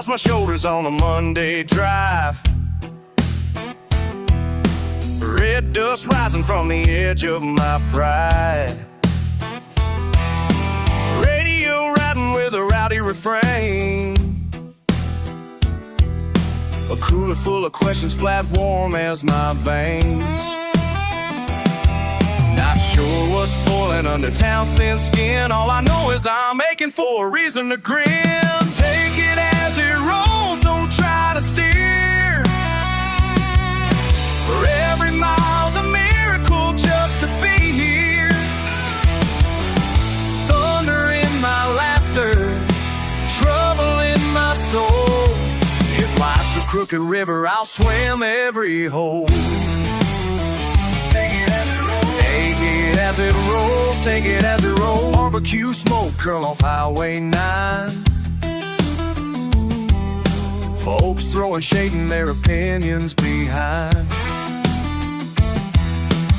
my shoulders on a Monday drive. Red dust rising from the edge of my pride. Radio riding with a rowdy refrain. A cooler full of questions, flat warm as my veins. Not sure what's boiling under town's thin skin. All I know is I'm aching for a reason to grin. Take it as it rolls, don't try to steer. For every mile's a miracle just to be here. Thunder in my laughter, trouble in my soul. If life's a crooked river, I'll swim every hole. As it rolls, take it as it rolls. Barbecue smoke curl off Highway 9. Folks throwing shade and their opinions behind.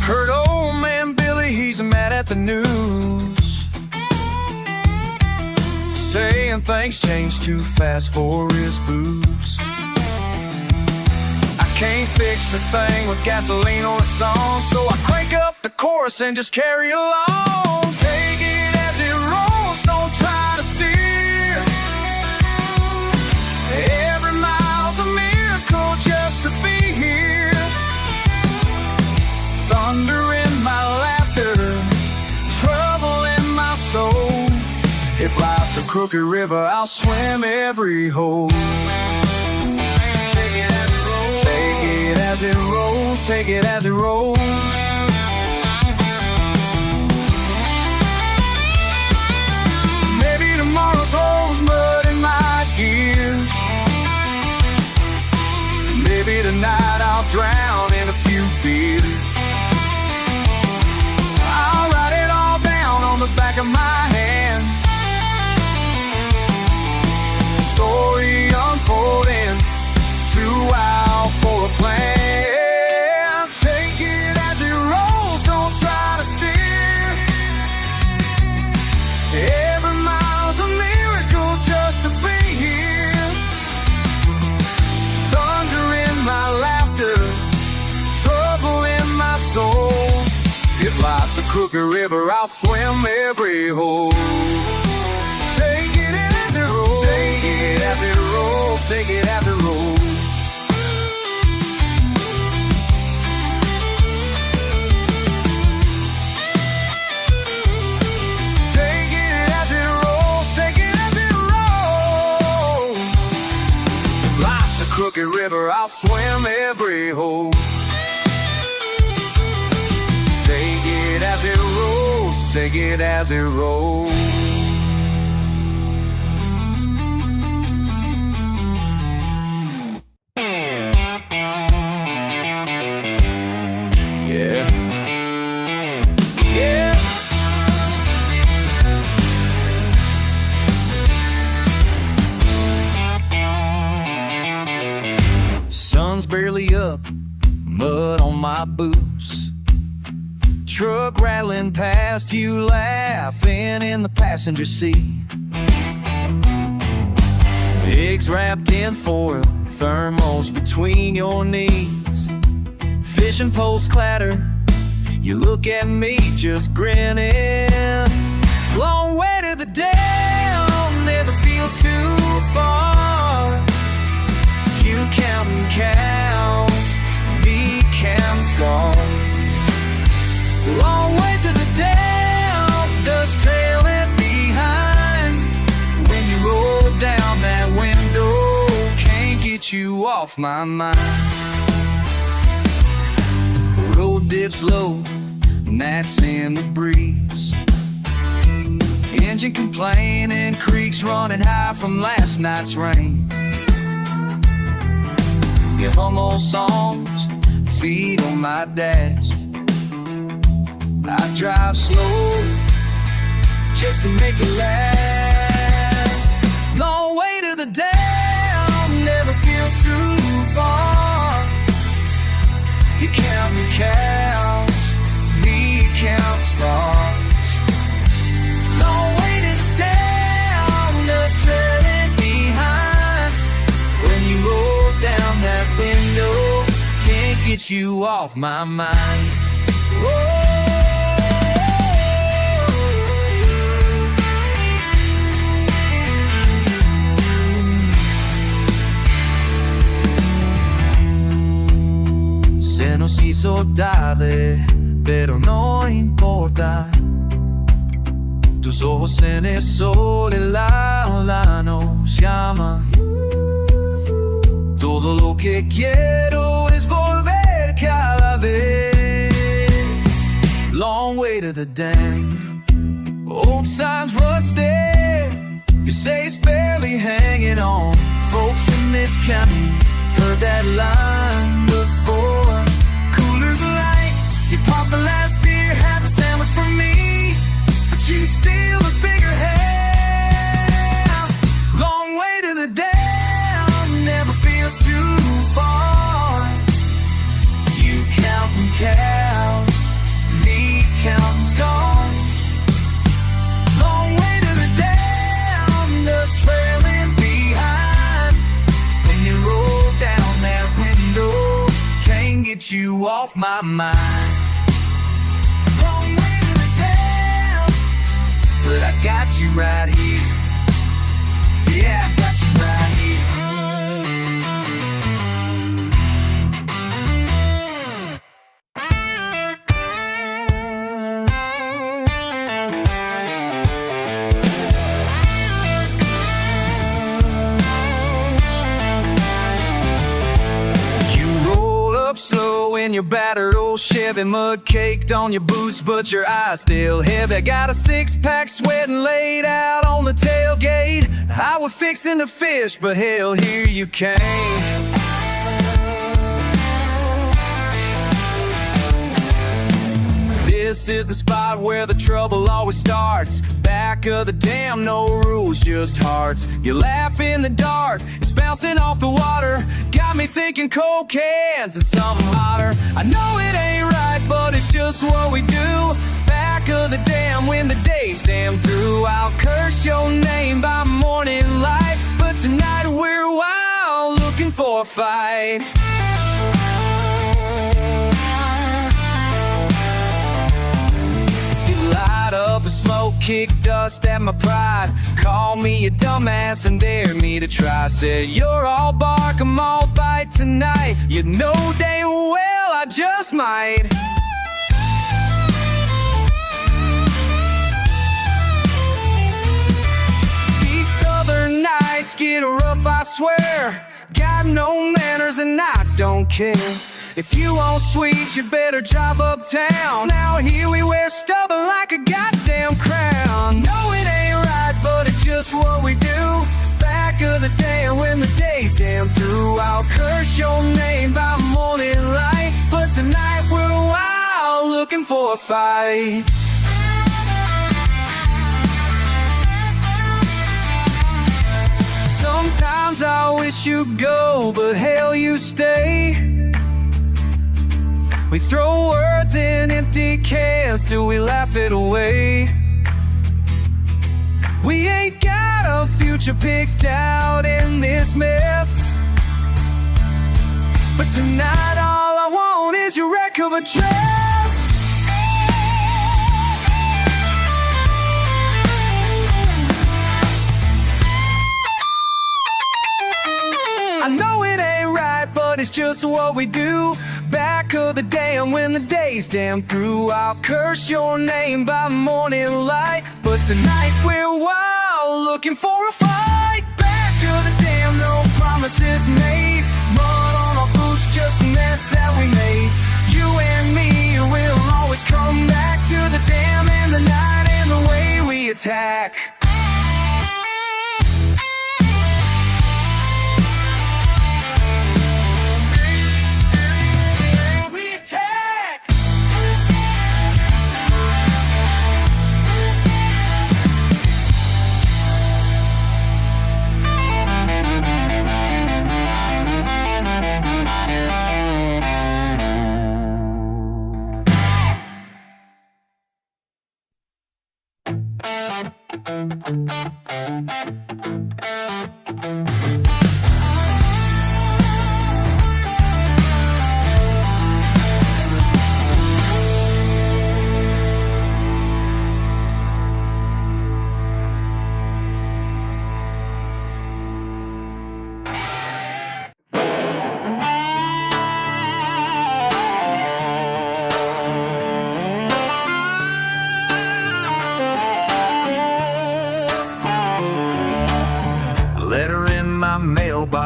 Heard old man Billy, he's mad at the news, saying things change too fast for his booze. Can't fix a thing with gasoline or a song, so I crank up the chorus and just carry along. Take it as it rolls, don't try to steer. Every mile's a miracle just to be here. Thunder in my laughter, trouble in my soul. If life's a crooked river, I'll swim every hole. Take it as it rolls, take it as it rolls. Maybe tomorrow throws mud in my gears. Maybe tonight I'll drown in a few beers. I'll write it all down on the back of my hand. Story unfolding, too wild for a plan. Take it as it rolls, don't try to steer. Every mile's a miracle just to be here. Thunder in my laughter, trouble in my soul. If life's a crooked river, I'll swim every hole. Take it as it rolls, take it as it rolls, take it as it rolls. Crooked river, I'll swim every hole. Take it as it rolls, take it as it rolls. Yeah. Yeah. Sun's barely up, mud on my boots. Truck rattling past, you laughing in the passenger seat. Pigs wrapped in foil, thermos between your knees. Fishing poles clatter, you look at me just grinning. Long way to the dam, never feels too far. You counting cows, me counting stars. Long way to the dam, dust trailing behind. When you roll down that window, can't get you off my mind. Road dips low, gnats in the breeze. Engine complaining, creeks running high from last night's rain. You hum old songs, feet on my dash. I drive slow, just to make it last. Long way to the dam, never feels too far. You counting cows, me counting stars. Long way to the dam, dust trailing behind. get you off my mind. Oh. Se nos hizo tarde, pero no importa. Tus ojos en el sol, el ala nos llama. Todo lo que quiero es volver cada vez. Long way to the dam, old signs rusted. You say it's barely hanging on. Folks in this county heard that line before. Coolers light, you pop the last beer, have a sandwich for me, but you steal a bigger half. Long way to the dam, never feels too far. You counting cows, me counting stars. Long way to the dam, dust trailing behind. When you roll down that window, can't get you off my mind. Long way to the dam, but I got you right here. Yeah, I got you right here. Slow in your battered old Chevy, mud caked on your boots, but your eyes still heavy. Got a six-pack sweating laid out on the tailgate. I was fixing to fish, but hell, here you came. This is the spot where the trouble always starts. Back of the dam, no rules, just hearts. You laugh in the dark, it's bouncing off the water. Got me thinking cold cans and something hotter. I know it ain't right, but it's just what we do. Back of the dam when the day's damn through. I'll curse your name by morning light, but tonight we're wild, looking for a fight. Up a smoke, kick dust at my pride. Call me a dumbass and dare me to try. Said you're all bark, I'm all bite tonight. You know damn well I just might. These southern nights get rough, I swear. Got no manners and I don't care. If you want sweets, you better drive uptown. Now here we wear stubborn like a goddamn crown. No, it ain't right, but it's just what we do. Back of the dam when the day's damn through. I'll curse your name by morning light, but tonight we're wild, looking for a fight. Sometimes I wish you'd go, but hell, you stay. We throw words in empty cans till we laugh it away. We ain't got a future picked out in this mess, but tonight all I want is your wreck of a dress. I know it ain't right, but it's just what we do. Back of the dam when the day's damn through. I'll curse your name by morning light, but tonight we're wild, looking for a fight. Back of the dam, no promises made. Mud on our boots, just a mess that we made. You and me will always come back to the dam in the night and the way we attack.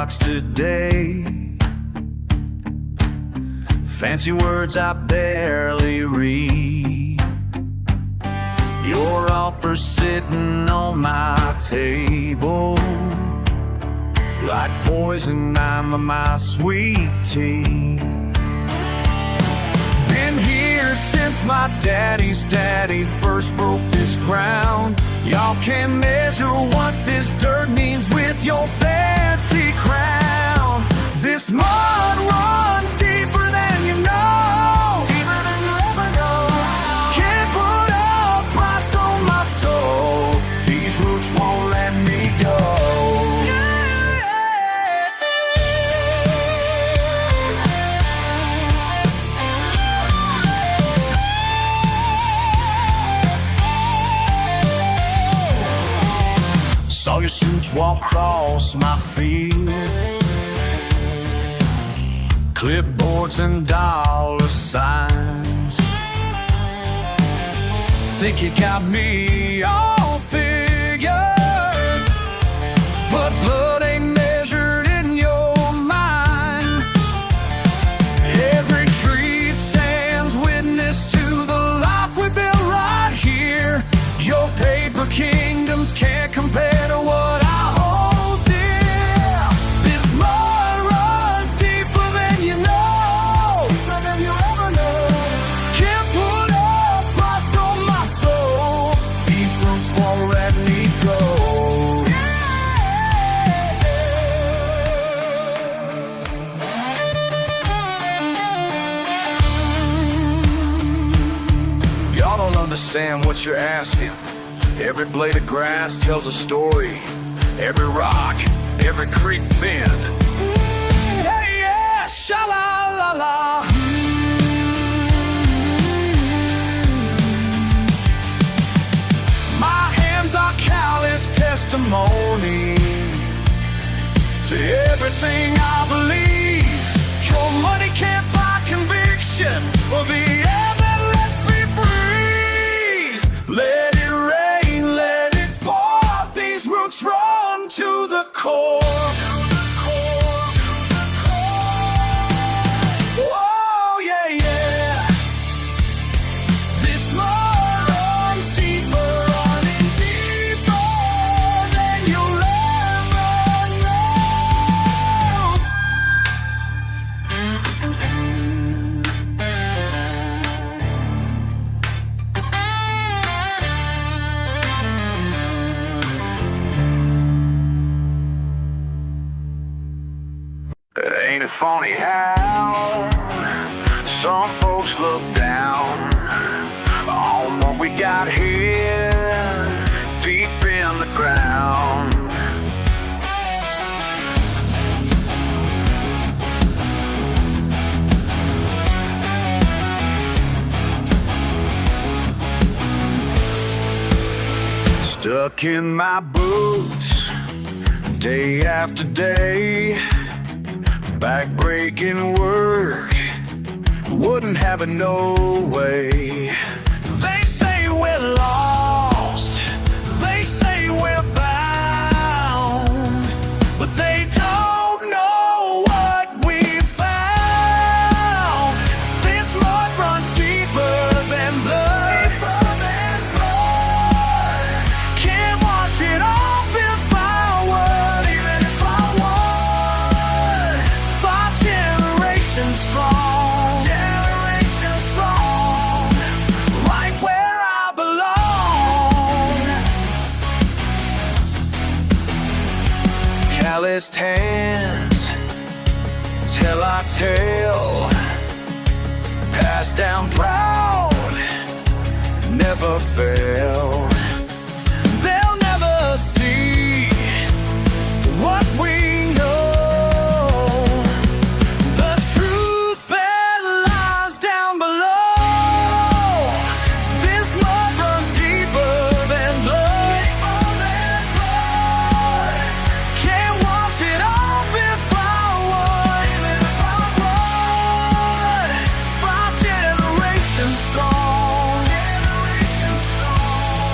rocks today. Fancy words I barely read. Your offer sitting on my table, like poison I'm my sweet tea. Been here since my daddy's daddy first broke this ground. Y'all can't measure what this dirt means with your fancy crown. This mud runs deeper than you know, deeper than you ever know. Can't put a price on my soul. These roots won't let me go. Saw your suits walk across my field, clipboards and dollar signs. Think you got me all figured, but blood ain't measured in your mind. Every tree stands witness to the life we built right here. Your paper kingdoms can't compare to what I hold dear. This mud runs deeper than you know, deeper than you ever know. Can't put a price on my soul. These roots won't let me go. Y'all don't understand what you're asking. Every blade of grass tells a story. Every rock, every creek bend. Hey, yeah, sha-la-la-la. My hands are callous testimony to everything I believe. Your money can't buy conviction or the air that lets me breathe. Let it rain, let it pour. These roots run to the core. Oh, yeah, yeah. This mud runs deeper, running deeper than you'll ever know. Ain't it funny how some folks look down on what we got here deep in the ground? Stuck in my boots day after day, back-breaking work, wouldn't have it no way. They say we're lost, they say we're bound, but they don't know what we found. This mud runs deeper than blood, can't wash it off if I would, even if I would. 5 generations strong, generations strong, right where I belong. Calloused hands tell our tale, passed down proud, never fail. They'll never see what we know, the truth that lies down below. This mud runs deeper than blood, can't wash it off if I would, even if I would. 5 generations strong, generations strong.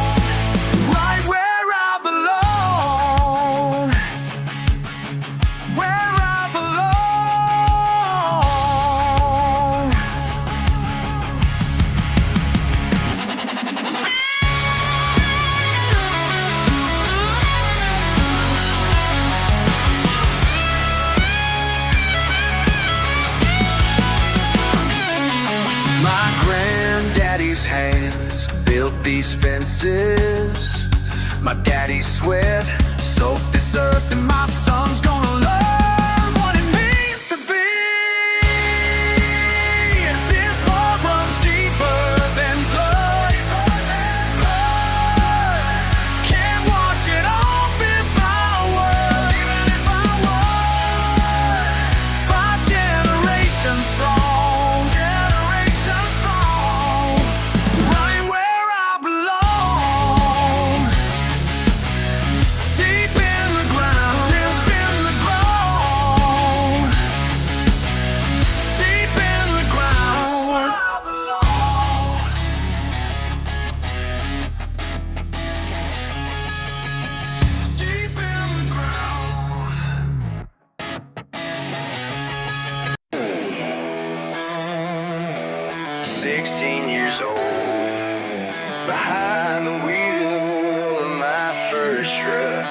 these hands built these fences. My daddy's sweat soaked this earth, and my son's gonna learn what it means to be. This war runs deeper than blood. Can't wash it off if I would. Even if I would. 5 generations strong, generations strong, right where I belong. Deep in the ground, deep in the ground, deep in the ground, where I belong. Deep in the ground. 16 years old, behind the wheel of my first truck.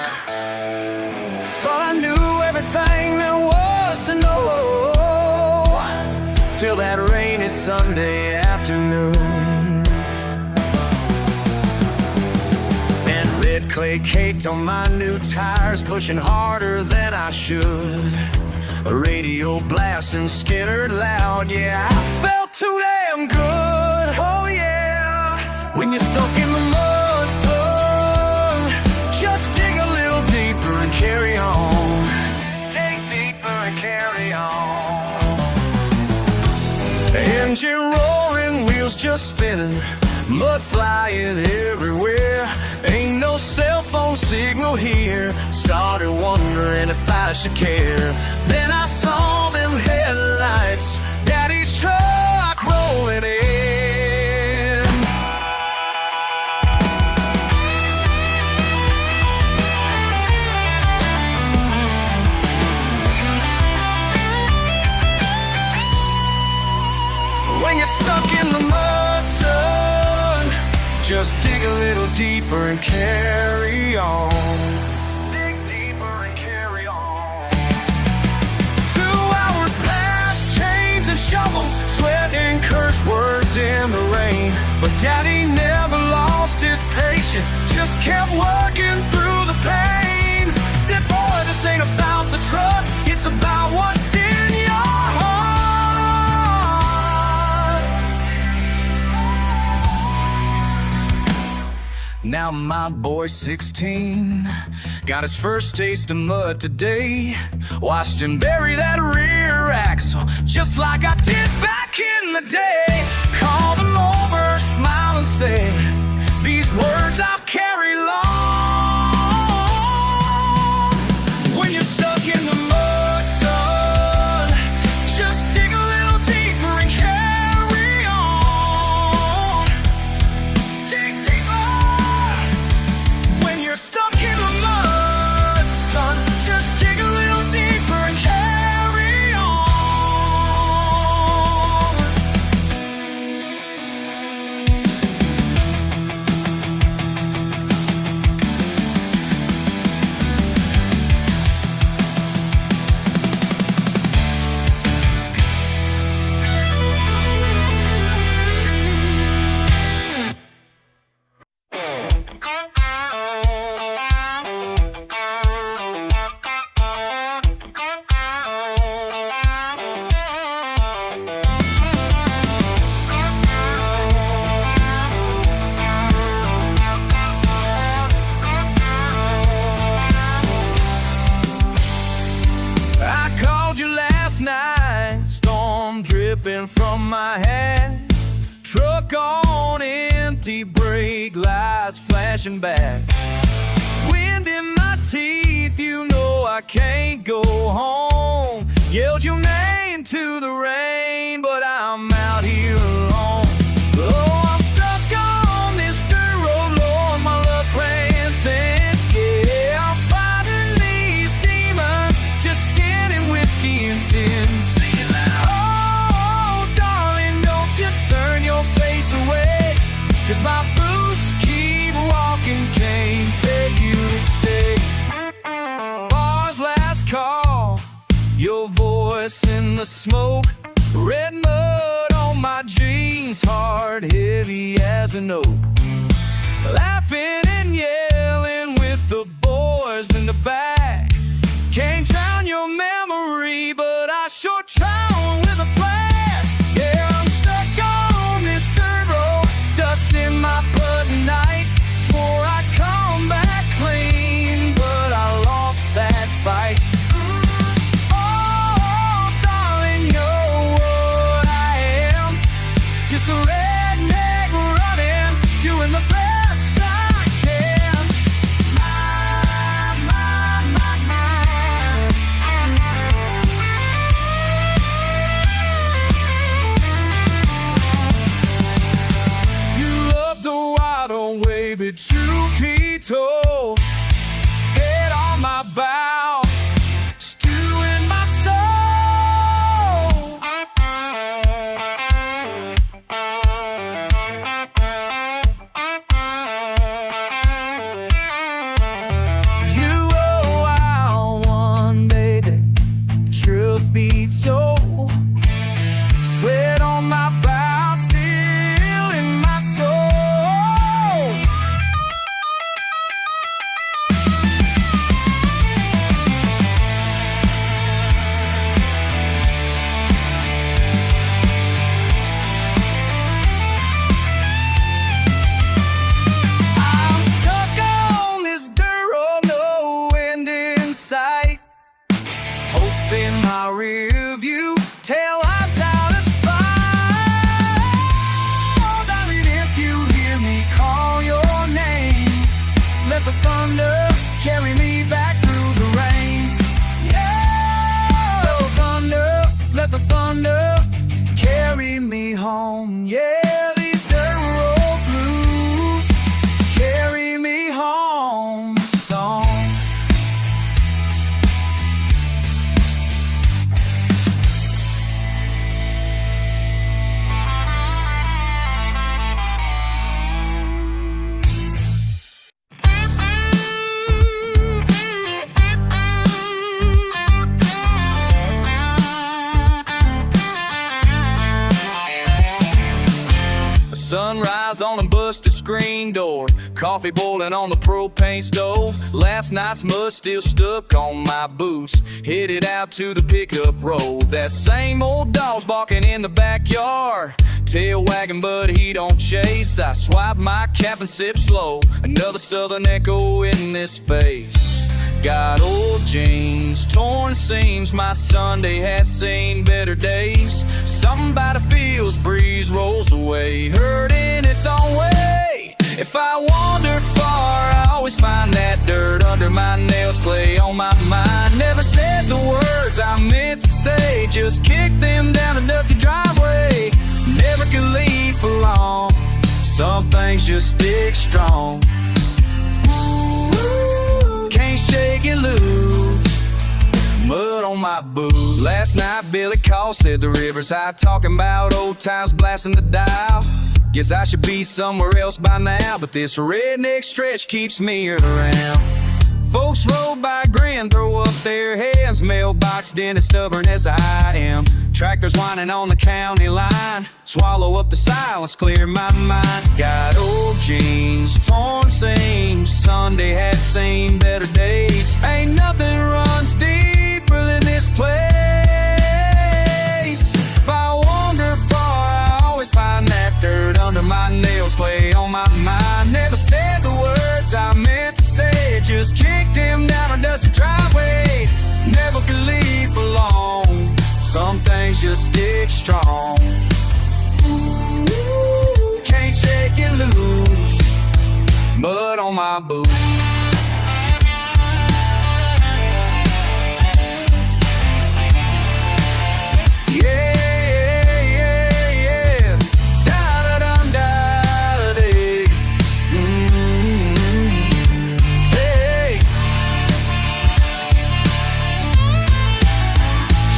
Thought I knew everything there was to know, till that rainy Sunday afternoon. And red clay caked on my new tires, pushing harder than I should. A radio blasting Skinner loud, yeah, I felt too damn good. Oh yeah, when you're stuck in the mud, son, just dig a little deeper and carry on. Dig deeper and carry on. Engine roaring, wheels just spinning, mud flying everywhere. Ain't no cell phone signal here. Started wondering if I should care. Then I saw them headlights, Daddy's truck rolling in. When you're stuck in the mud, son, just dig a little deeper and carry on. Dig deeper and carry on. 2 hours past, chains and shovels, sweat and curse words in the rain. But Daddy never lost his patience, just kept working through the pain. Said, boy, this ain't about the truck, it's about what's in your heart. Now my boy's 16, got his first taste of mud today. Watched him bury that rear axle, just like I did back in the day. Called him over, smile and say, these words I've carried long. When you're stuck in the mud, son, just dig a little deeper and carry on. Dig deeper. When you're stuck in the mud, son, just dig a little deeper and carry on. I called you last night, storm dripping from my hand. Truck on empty, brake lights flashing back. Wind in my teeth, you know I can't go home. Yelled your name to the rain, but I'm out here alone. Oh, I'm stuck on this dirt road, Lord, my luck playing thin. Yeah, I'm fighting these demons, just skinning whiskey and tins. Singing loud. Oh, darling, don't you turn your face away, 'cause my boots keep walking, can't beg you to stay. Bar's last call, your voice in the smoke, red mud on on my jeans, heart heavy as an oak. Laughing and yelling with the boys in the back. Can't drown your memory, but I sure try on with a flash. Yeah, I'm stuck on this dirt road, dust in my blood tonight. Swore I'd come back clean, but I lost that fight. Oh, darling, you're what I am. Just a redneck running, doing the best I can. You love the wild way, but truth be told, head on my bow, stew in my soul. You a wild one, baby, truth be told. Sweat on my brow, still in my soul. I'm stuck on this dirt road, no end in sight. Hoping my rear view tail lights out a spy. Oh, darling, if you hear me call your name, let the thunder carry me back through the rain. Yeah, let the thunder carry me home. Yeah, these dirt road blues carry me home. Song. Sunrise on a busted screen door, coffee boiling on the propane stove. Last night's mud still stuck on my boots. Headed out to the pickup road. That same old dog's barking in the backyard, tail wagging but he don't chase. I swipe my cap and sip slow, another southern echo in this space. Got old jeans, torn seams, my Sunday had seen better days. Something about a feels breeze rolls away, hurting its own way. If I wander far, I always find that dirt under my nails, clay on my mind. Never said the words I meant to say, just kicked them down a dusty driveway. Never could leave for long, some things just stick strong. Can't shake it loose, mud on my boots. Last night Billy called, said the river's high, talking about old times blasting the dial. Guess I should be somewhere else by now, but this redneck stretch keeps me around. Folks roll by, grin, throw up their hands, mailbox den as stubborn as I am. Tractors whining on the county line, swallow up the silence, clear my mind. Got old jeans, torn seams, Sunday had seen better days. Ain't nothing runs deeper than this place. If I wander far, I always find that dirt under my nails, play on my mind. Never said the words I meant to say, just kicked him down a dusty driveway. Never could leave for long, some things just stick strong. Can't shake it loose, mud on my boots. Yeah.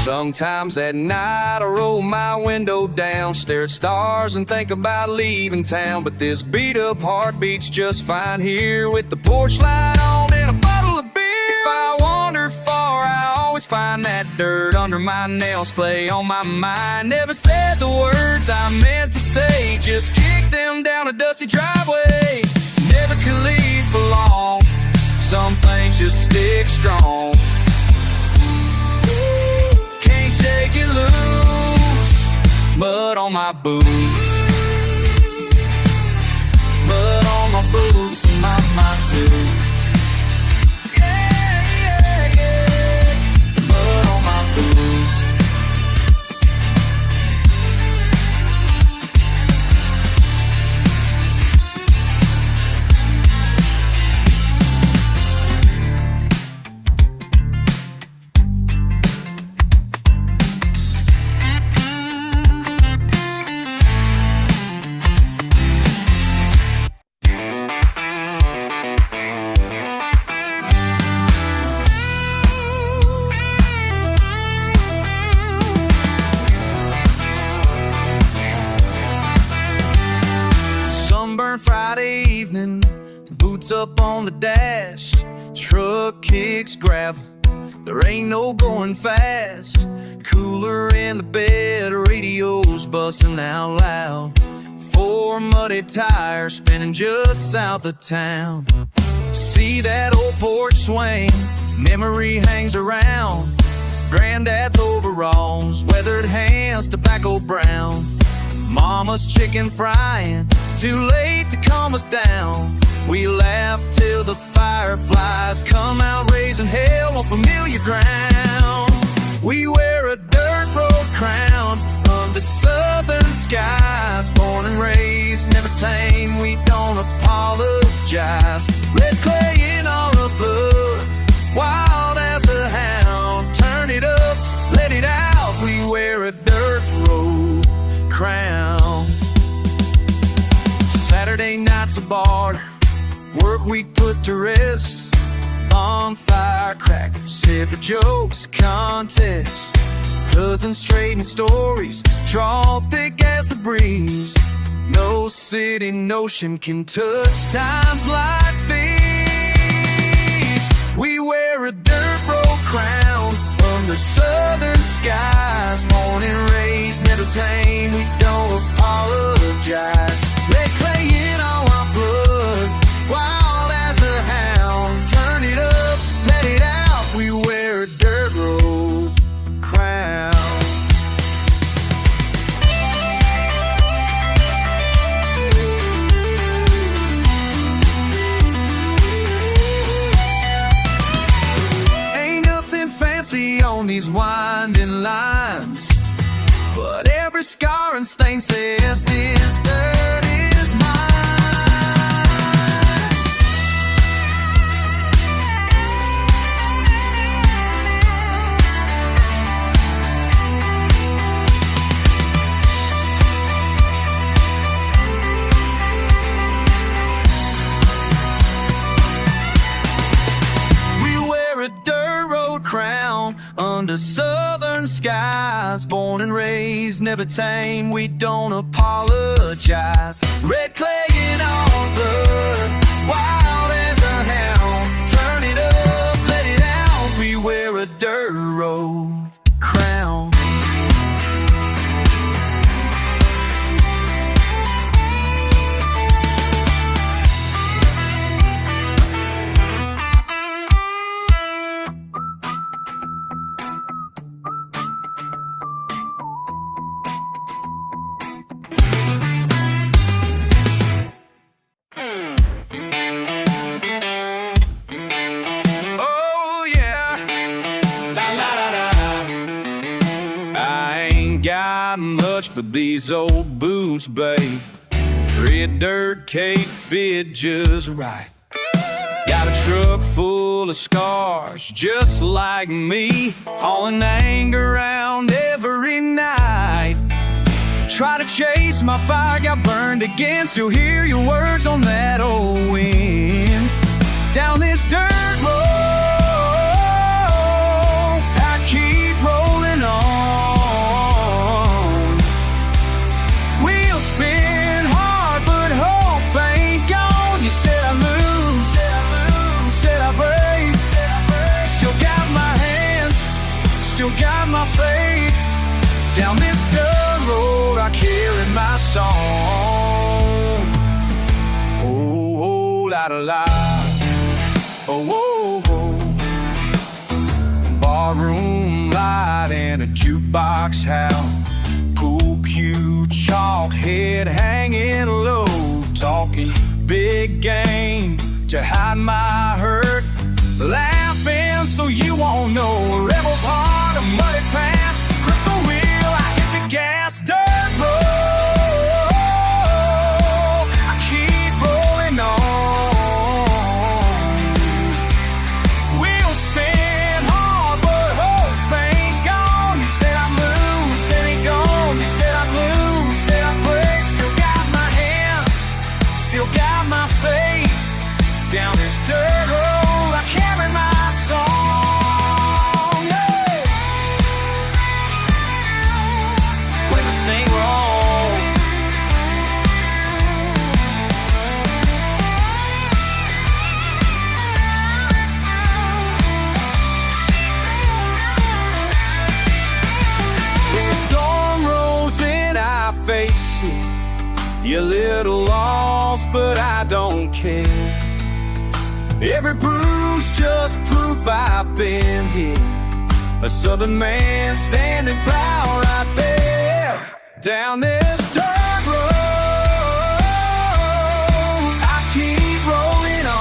Sometimes at night I roll my window down, stare at stars and think about leaving town. But this beat up heart beats just fine here, with the porch light on and a bottle of beer. If I wander far, I always always find that dirt under my nails, play on my mind. Never said the words I meant to say, just kicked them down a dusty driveway. Never could leave for long, some things just stick strong. Can't shake it loose, mud on my boots. Mud on my boots and my mind too. Mud on my boots. Friday evening, boots up on the dash, truck kicks gravel, there ain't no going fast. Cooler in the bed, radio's busting out loud. 4 muddy tires spinning just south of town. See that old porch swing, memory hangs around. Granddad's overalls, weathered hands, tobacco brown. Mama's chicken frying, too late to calm us down. We laugh till the fireflies come out, raising hell on familiar ground. We wear a dirt road crown under southern skies. Born and raised, never tame, we don't apologize. Red clay in our blood, wild as a hound. Turn it up, let it out, we wear a dirt road crown. Saturday nights a bar, work week put to rest. Bonfire crackers, hit for jokes, contests. Cousins trading stories, draw thick as the breeze. No city notion can touch times like these. We wear a dirt road crown under southern skies. Born and raised, never tame, we don't apologize. Red clay in all our blood, wild as a hound. Turn it up, let it out, we wear a dirt road crown. Ain't nothing fancy on these winding lines, but every scar and stain says this dirt is mine. We wear a dirt road crown under southern skies. Born and raised, never tame, we don't apologize. Red clay in our blood, wild as a hound. Turn it up, let it out, we wear a dirt road crown. Got much but these old boots, babe. Red dirt cake fit just right. Got a truck full of scars, just like me, hauling anger around every night. Try to chase my fire, got burned again. Still hear your words on that old wind. Down this dirt road, I keep rolling on. Down this dirt road I carry my song. Oh, oh, la la la. Oh, oh, oh. Barroom light and a jukebox house. Pool cue, chalk head hanging low. Talking big game to hide my hurt. Laughing so you won't know. Rebel's heart, a muddy past. Grip the wheel, I hit the gas. Dirt road, I keep rolling on. Wheels spin hard, but hope ain't gone. You said I'd lose, said ain't gone. You said I'd lose, said I'd break. Still got my hands, still got my faith. Down this dirt road I carry my song, yeah. When this ain't wrong, when the storm rolls in I face it. You're a little lost but I don't care. Every bruise just proof I've been hit. A southern man standing proud right there. Down this dirt road I keep rolling on.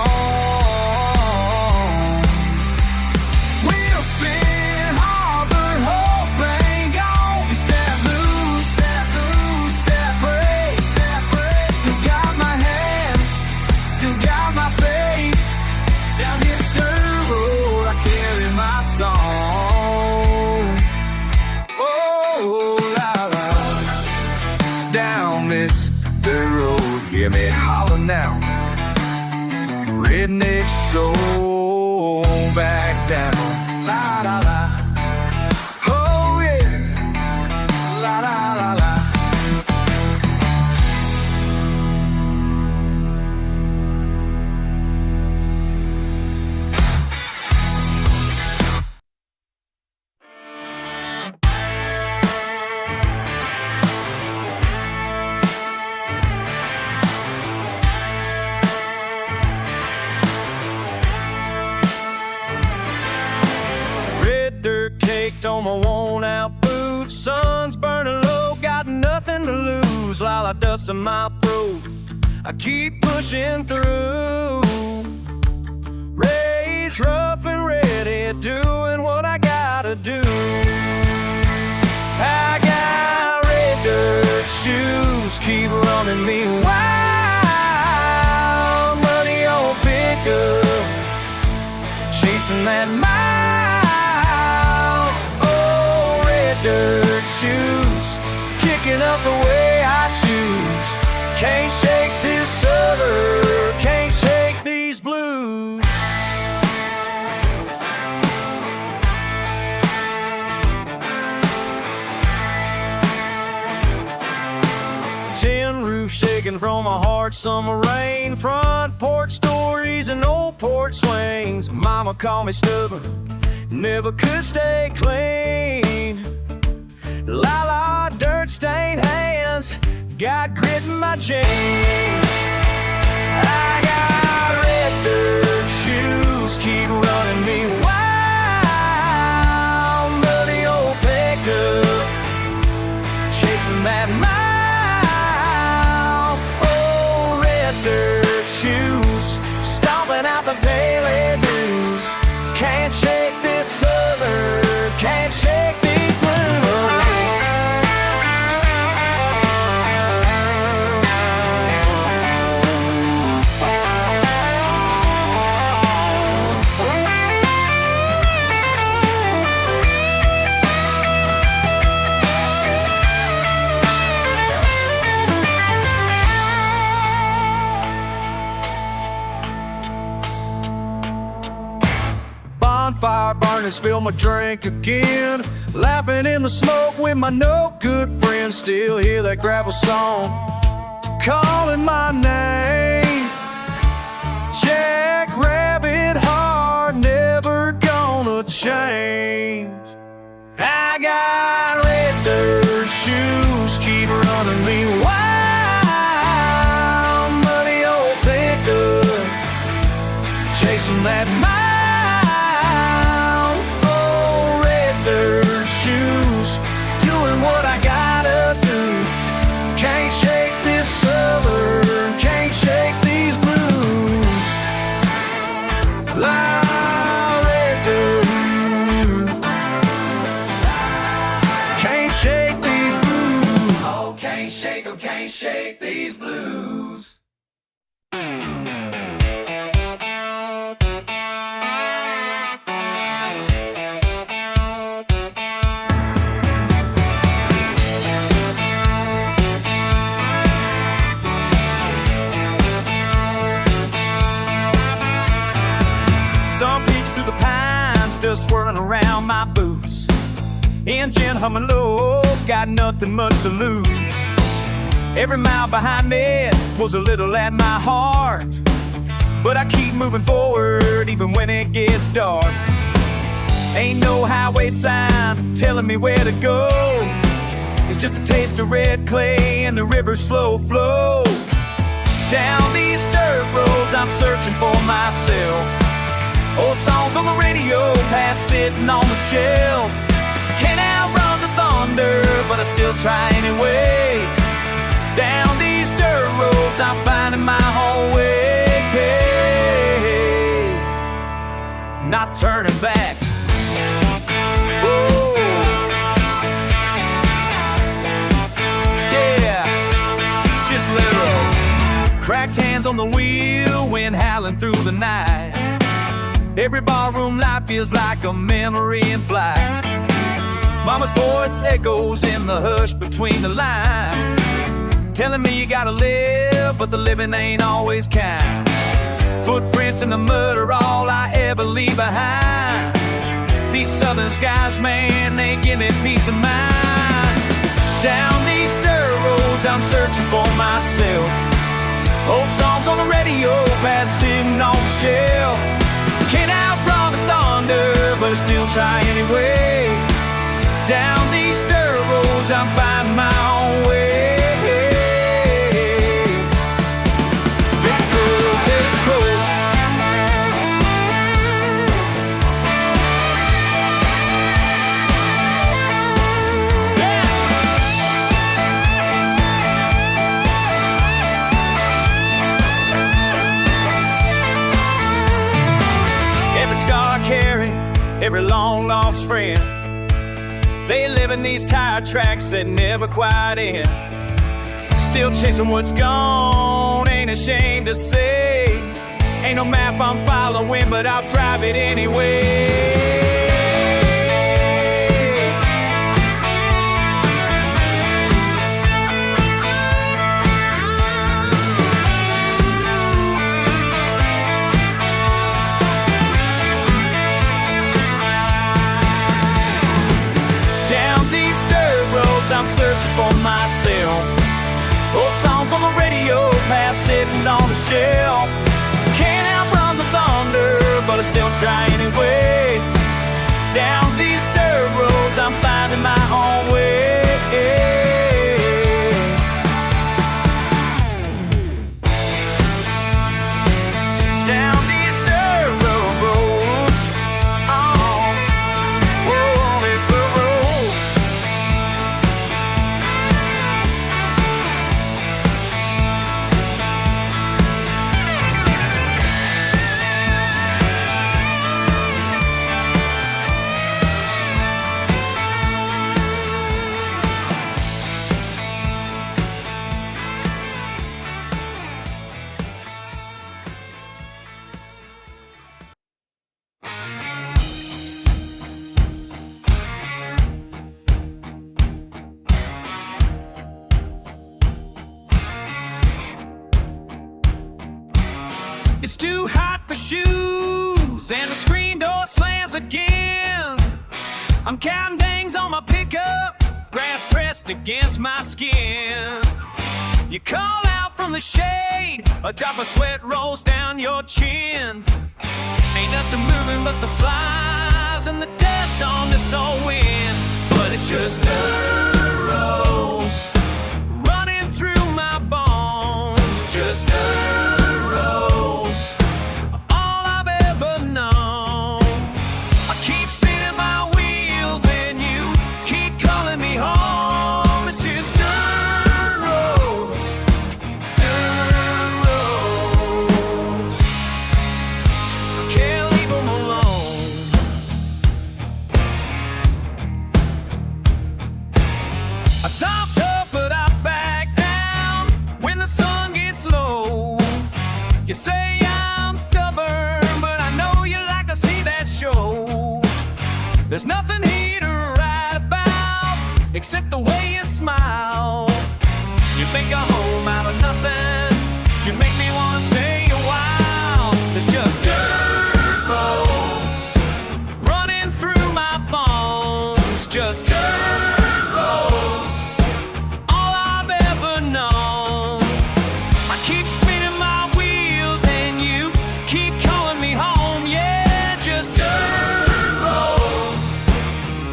Wheels spin hard but hope ain't gone. You said I'd lose, said I'd lose, said I'd break, said I'd break. Still got my hands, still got my faith. Down this dirt road I carry my song. Oh, la la. Down this dirt road, hear me holler now. Redneck soul back down. La la la. Oh yeah. La la la la. Dirt caked on my worn out boots. Sun's burning low, got nothing to lose. While I dust in my throat, I keep pushing through. Raised rough and ready, doing what I gotta do. I got red dirt shoes, keep running me wild. Money on pickup, chasing that mile. Dirt shoes, kicking up the way I choose. Can't shake this sugar, can't shake these blues. Tin roof shaking from a hard summer rain. Front porch stories and old porch swings. Mama called me stubborn, never could stay clean. La la, dirt stained hands, got grit in my jeans. I got red dirt shoes, keep running me wild. Muddy old pickup, chasing that mile. Oh, red dirt shoes, stomping out the daily news. Can't shake this southern, can't shake these blues. Fire burning, spill my drink again. Laughing in the smoke with my no good friends. Still hear that gravel song calling my name. Jackrabbit heart, never gonna change. I got red dirt shoes keep running me wild. Muddy old pickup chasing that mile. Oh, red dirt shoes doing what I gotta do. Can't shake this southern, can't shake these blues. Red dirt, can't shake these blues. Oh, can't shake 'em, can't shake these blues. Sun peeks through the pines, dust swirling around my boots. Engine humming low, got nothing much to lose. Every mile behind me pulls a little at my heart, but I keep moving forward even when it gets dark. Ain't no highway sign telling me where to go. It's just a taste of red clay and the river's slow flow. Down these dirt roads I'm searching for myself. Old songs on the radio, past sitting on the shelf. Can't outrun the thunder, but I still try anyway. Down these dirt roads, I'm finding my own way. Not turning back. Whoa. Yeah, just let it roll. Cracked hands on the wheel, wind howling through the night. Every barroom light feels like a memory in flight. Mama's voice echoes in the hush between the lines, telling me you gotta live, but the living ain't always kind. Footprints in the mud are all I ever leave behind. These southern skies, man, they give me peace of mind. Down these dirt roads I'm searching for myself. Old songs on the radio, past sitting on the shelf. Can't outrun the thunder, but I still try anyway. Down these dirt roads, I'm finding my own way. Big road, big road. Yeah. Every scar I carry, every long lost friend, they live in these tire tracks that never quite end. Still chasing what's gone, ain't ashamed to say. Ain't no map I'm following, but I'll drive it anyway. I'm searching for myself. Old songs on the radio, past sitting on the shelf. Can't outrun the thunder, but I still try anyway. Down these dirt roads, I'm finding my own way. Down these dirt roads, oh, whoa, it's the road. It's too hot for shoes, and the screen door slams again. I'm counting dangs on my pickup, grass pressed against my skin. You call out from the shade, a drop of sweat rolls down your chin. Ain't nothing moving but the flies and the dust on this old wind. But but it's just dirt roads running through my bones. Just dirt roads, all I've ever known. I keep spinning my wheels and you keep calling me home. It's just dirt roads, dirt roads. I can't leave them alone. I topped up, but I back down when the sun gets low. You say I'm stubborn, but I know you like to see that show. There's nothing here to write about except the way you smile. You make a home out of nothing. You make me want to stay a while. There's just dirt roads running through my bones. Just dirt roads, all I've ever known. I keep spinning my wheels and you keep calling me home. Yeah, just dirt roads,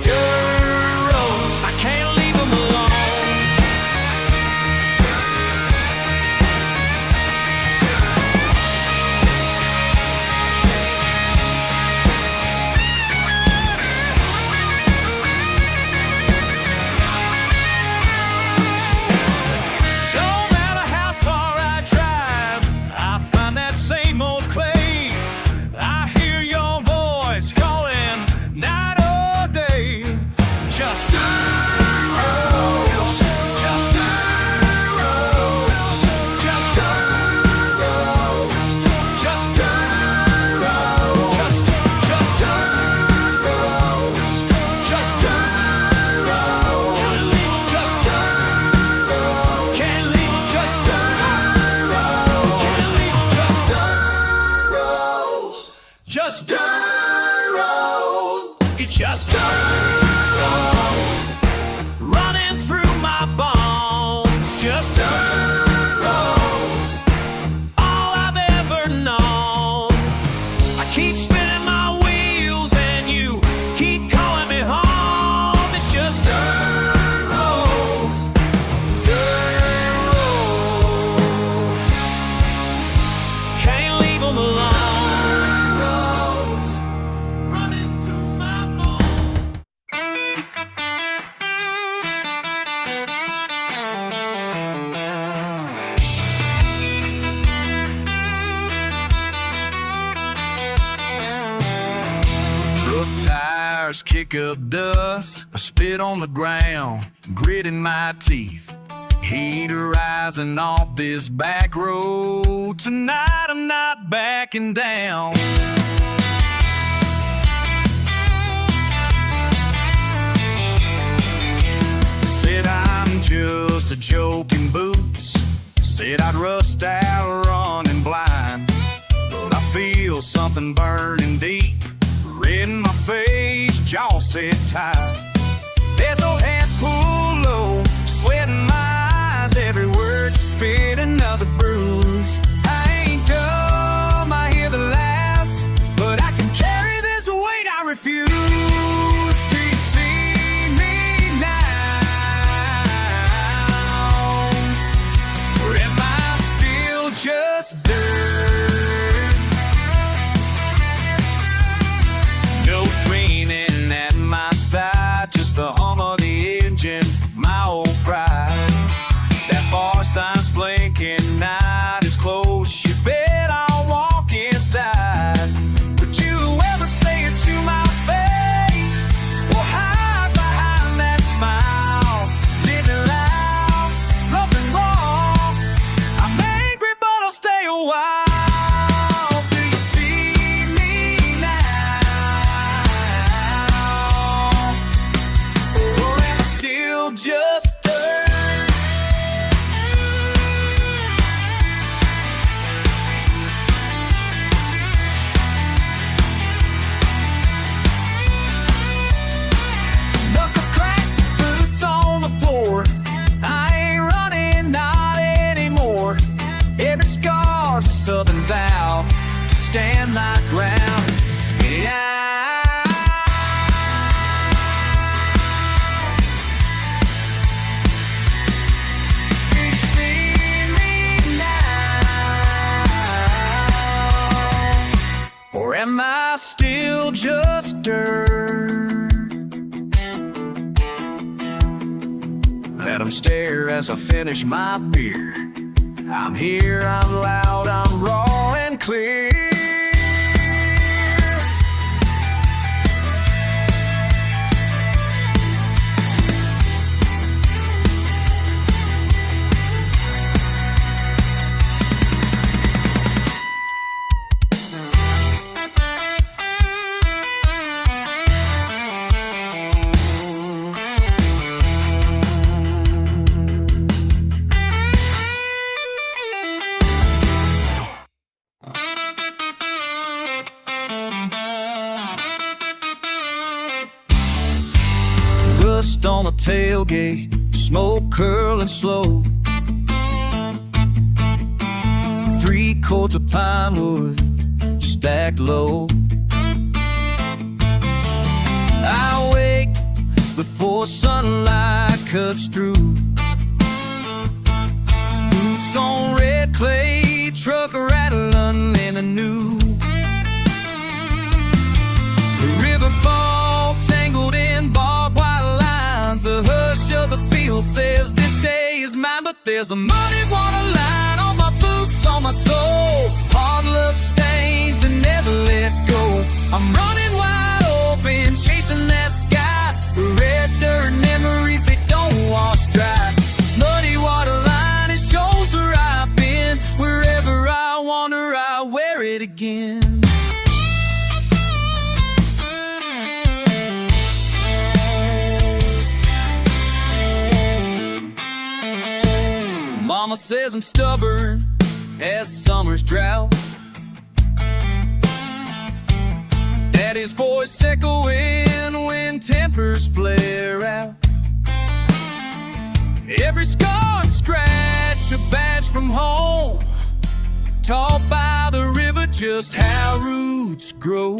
dirt roads. I can't leave them alone. So no matter how far I drive, I find that same old clay. I hear your voice calling night or day. Just dirt roads, just dirt roads, just dirt roads, just dirt roads, just dirt roads, just dirt roads, just dirt roads. Can't leave just dirt roads. Can't leave just dirt roads. Just dirt roads. It's just dirt roads running through my bones. Just dirt roads, all I've ever known. I keep spinning my wheels and you keep calling me home. It's just dirt roads, dirt roads. Can't leave them alone. Roads running through my bones. Truck tires kick up dust. I spit on the ground, gritting my teeth. Heat rising off this back road. Tonight I'm not backing down. Said I'm just a joke in boots. Said I'd rust out running blind. But I feel something burning deep. Red in my face, jaw set tight. There's no head pulled low, sweat in my eyes. Every word you spit, another bruise. I ain't dumb, I hear the laughs, but I can carry this weight, I refuse. Do you see me now? Or am I still just dirt? No training at my side, just the hum of the engine, my old pride. That bar sign's blinking, night is close, you bet I'll walk inside. Would you ever say it to my face, or hide behind that smile? Living loud, nothing wrong. I'm angry but I'll stay a while. Do you see me now? Or am I still just dirt? Knuckles cracked, boots on the floor. I ain't running, not anymore. Every scar's a southern vow to stand my ground. Yeah. at them stare as I finish my beer. I'm here, I'm loud, I'm raw and clear. Rust on the tailgate, smoke curling slow. 3 quarts of pine wood stacked low. I wake before sunlight cuts through. Boots on red clay, truck rattling in a new. The river fall tangled in barbed wire lines. The hush of the field says this day is mine, but there's a muddy water line on my boots, on my soul. Hard luck stains and never let go. I'm running wide open, chasing that sky. Red dirt memories, they don't wash dry. Muddy water line, it shows where I've been. Wherever I wander, I wear it again. Mama says I'm stubborn as summer's drought. Daddy's voice echoing when tempers flare out. Every scar and scratch a badge from home, taught by the river just how roots grow.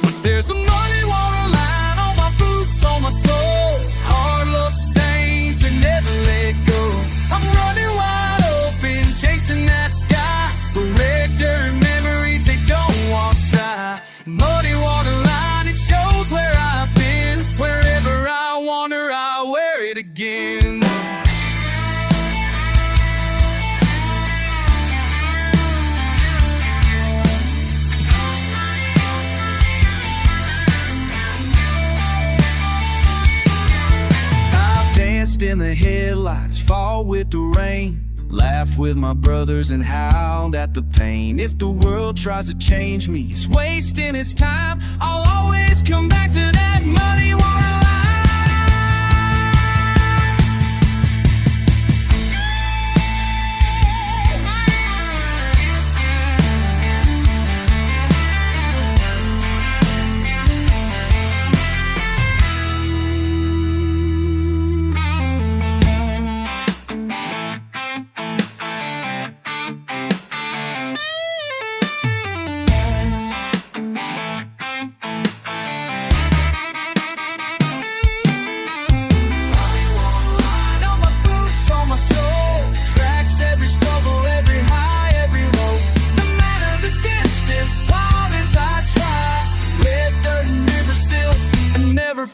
But there's a muddy water line on my boots, on my soul. Hard luck stains and never let go. I'm running wide open, chasing that sky. But red dirt memories, they don't wash dry. Muddy water line, it shows where I've been. Wherever I wander, I wear it again. In the headlights, fall with the rain, laugh with my brothers and howl at the pain. If the world tries to change me, it's wasting its time. I'll always come back to that muddy water line.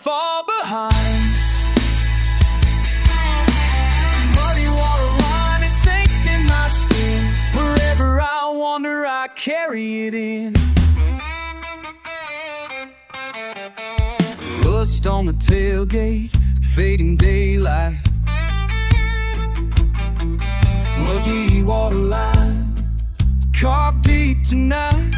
Fall behind. Muddy water line, it's ached in my skin. Wherever I wander, I carry it in. Rust on the tailgate, fading daylight. Muddy water line, carved deep tonight.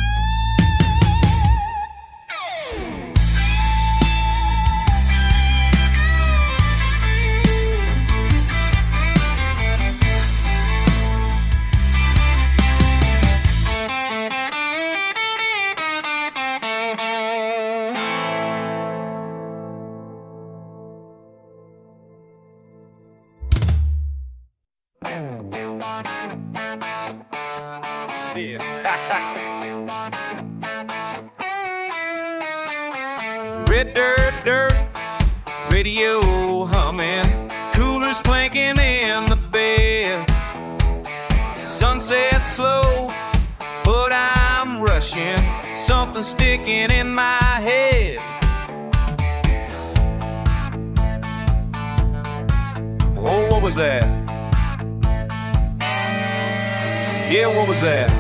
Red dirt, radio humming, coolers clanking in the bed. Sunset slow, but I'm rushing, something sticking in my head. was that? Yeah, what was that?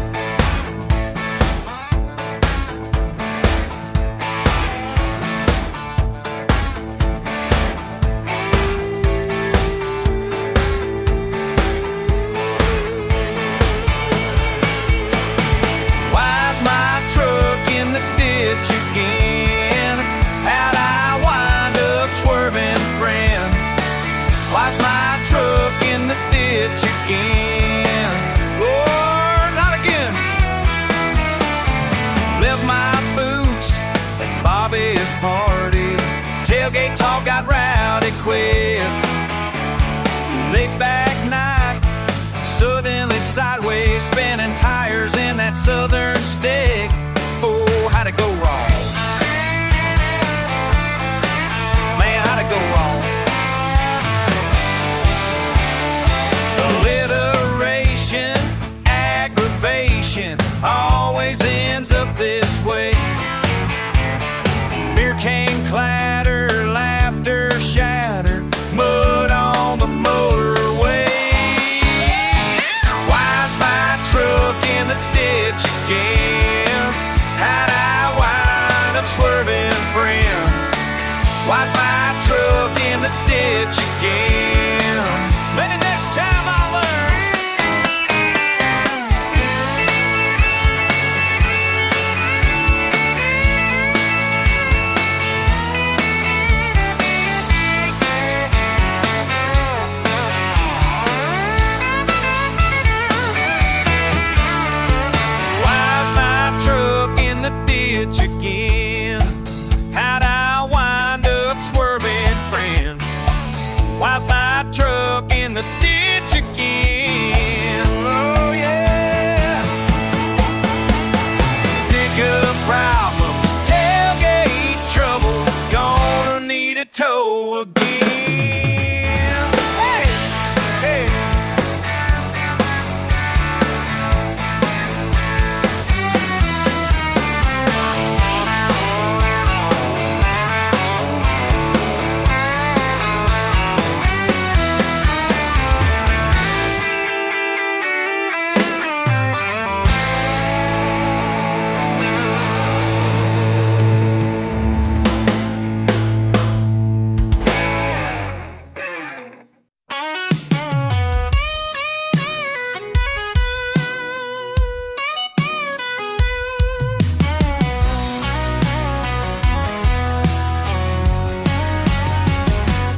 Why's my truck in the ditch again? How'd I wind up swerving, friend? Why's my truck in the ditch again? Lord, not again. Left my boots at Bobby's party. Tailgate talk got rowdy quick. Laid back night, suddenly sideways, spinning tires in that southern stick. Oh, how'd it go wrong? Man, how'd it go wrong? Alliteration, aggravation, always ends up this way. Beer can clatter, laughter shatter, mud on the motorway. Why's my truck in the ditch again? How'd I wind up swerving, friend? Why's my truck in the ditch again? Maybe next time I'll learn. Why's my truck in the ditch again? How'd I wind up swerving, friend? Why's my truck in the ditch again? Oh yeah. Pickup problems, tailgate trouble, gonna need a tow again. Hey, hey.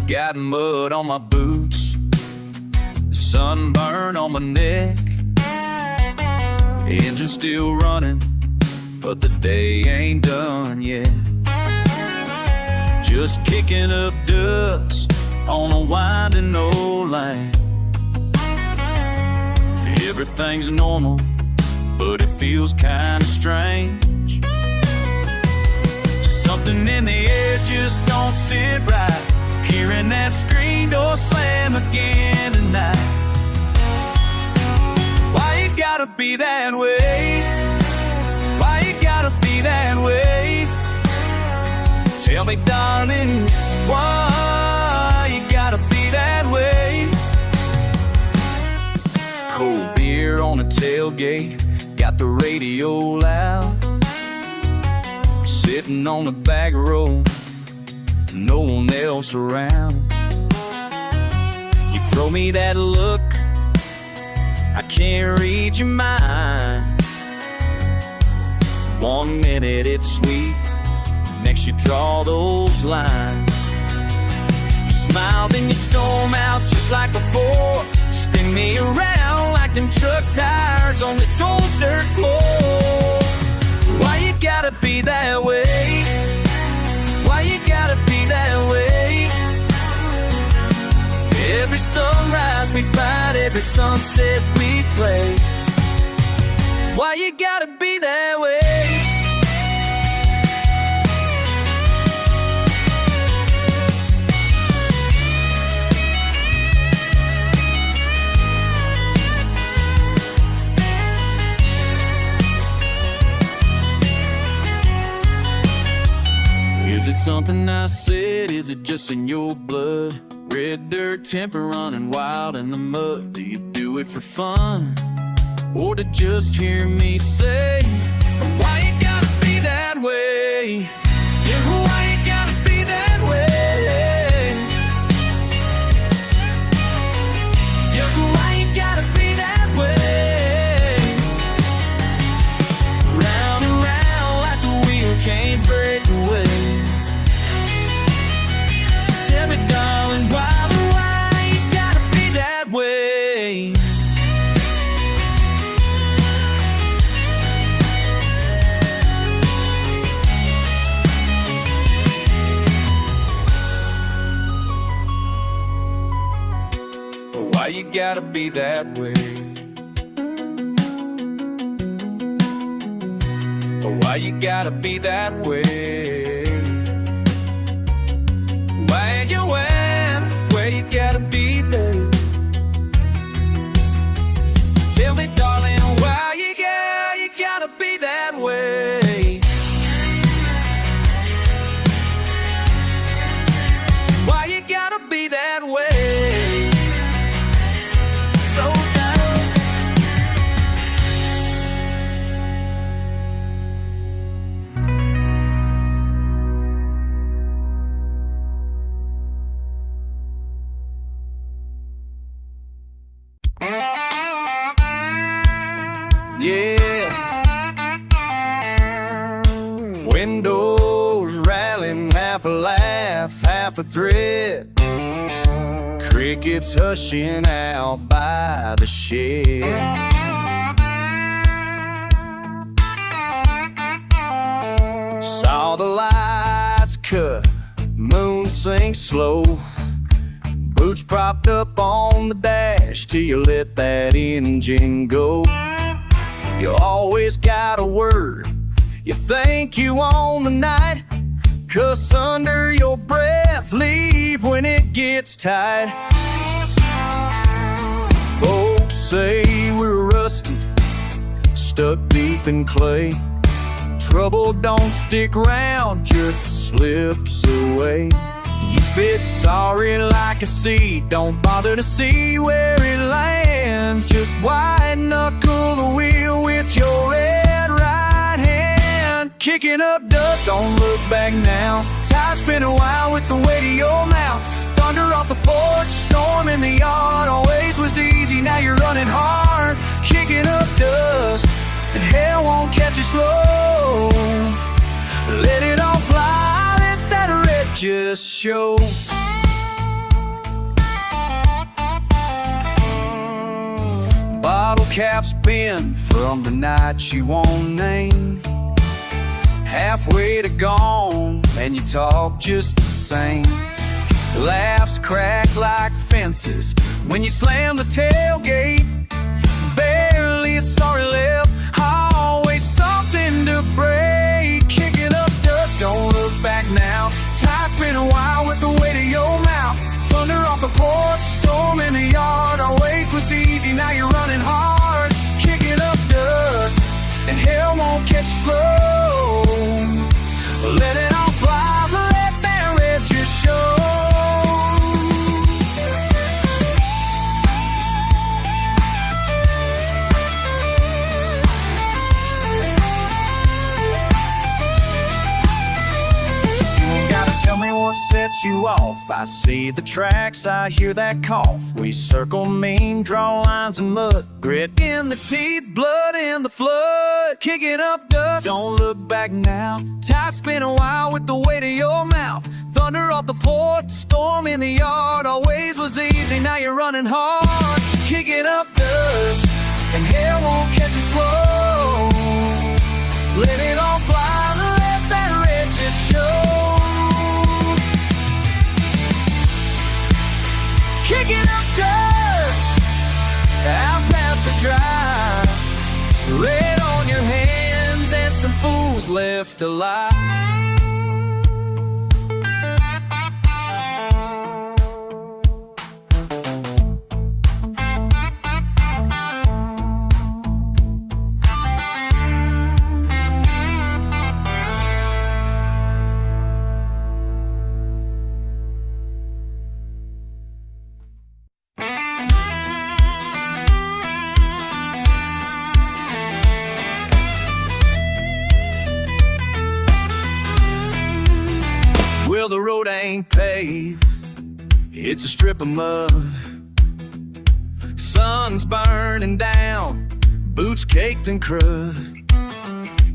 Got mud on my boots, sunburn on my neck. Engine still running, but the day ain't done yet. Just kicking up dust on a winding old line. Everything's normal, but it feels kinda strange. Something in the air just don't sit right. Hearing that screen door slam again tonight. Why you gotta be that way? Why you gotta be that way? Tell me, darling, why you gotta be that way? Cold beer on the tailgate, got the radio loud. Sitting on the back row, no one else around. You throw me that look, I can't read your mind. One minute it's sweet, next you draw those lines. You smile, then you storm out just like before. Spin me around like them truck tires on this old dirt floor. Why you gotta be that way? Why you gotta be that way? Every sunrise we fight, every sunset we play. Why you gotta be that way? Is it something I said? Is it just in your blood? Red dirt, temper running wild in the mud. Do you do it for fun, or to just hear me say, why you gotta be that way? Yeah, why you gotta be that way? Yeah, why you gotta be that way? Round and round like the wheel can't break away. Tell me, darling, why you gotta be that way? Why you gotta be that way? Why you gotta be that way? Where you at? Where you gotta be there? Tell me, darling, why you gotta be that way? Why you gotta be that way? So down. Yeah. Windows rattling, half a laugh, half a threat. Crickets hushing out by the shed. Saw the lights cut, moon sink slow. Boots propped up on the dash till you let that engine go. You always got a word you think you own the night, 'cause under your breath leave when it gets tight. Folks say we're rusty, stuck deep in clay. Trouble don't stick around, just slips away. You spit sorry like a seed, don't bother to see where it lands. Just white knuckle the wheel with your red right hand. Kicking up dust, don't look back now. Tires spin a while with the weight of your mouth. Thunder off the porch, storm in the yard. Always was easy, now you're running hard. Kicking up dust, and hell won't catch you slow. Let it all fly, let that red just show. Bottle caps bent from the night you won't name. Halfway to gone, and you talk just the same. Laughs crack like fences when you slam the tailgate. Barely a sorry left, always something to break. Kicking up dust, don't look back now. Tires spin a while with the weight of your mouth. Thunder off the porch, storm in the yard. Always was easy, now you're running hard. Kicking up dust, and hell won't catch you slow. Let it all fly, let that red just show. Tell me what sets you off. I see the tracks, I hear that cough. We circle mean, draw lines in mud. Grit in the teeth, blood in the flood. Kicking up dust, don't look back now. Tires spin a while with the weight of your mouth. Thunder off the porch, storm in the yard. Always was easy, now you're running hard. Kicking up dust, and hell won't catch you slow. Let it all fly, let that red just show. Kicking up dust, out past the drive. Red on your hands and some fools left alive. paved. It's a strip of mud. Sun's burning down, boots caked in crud.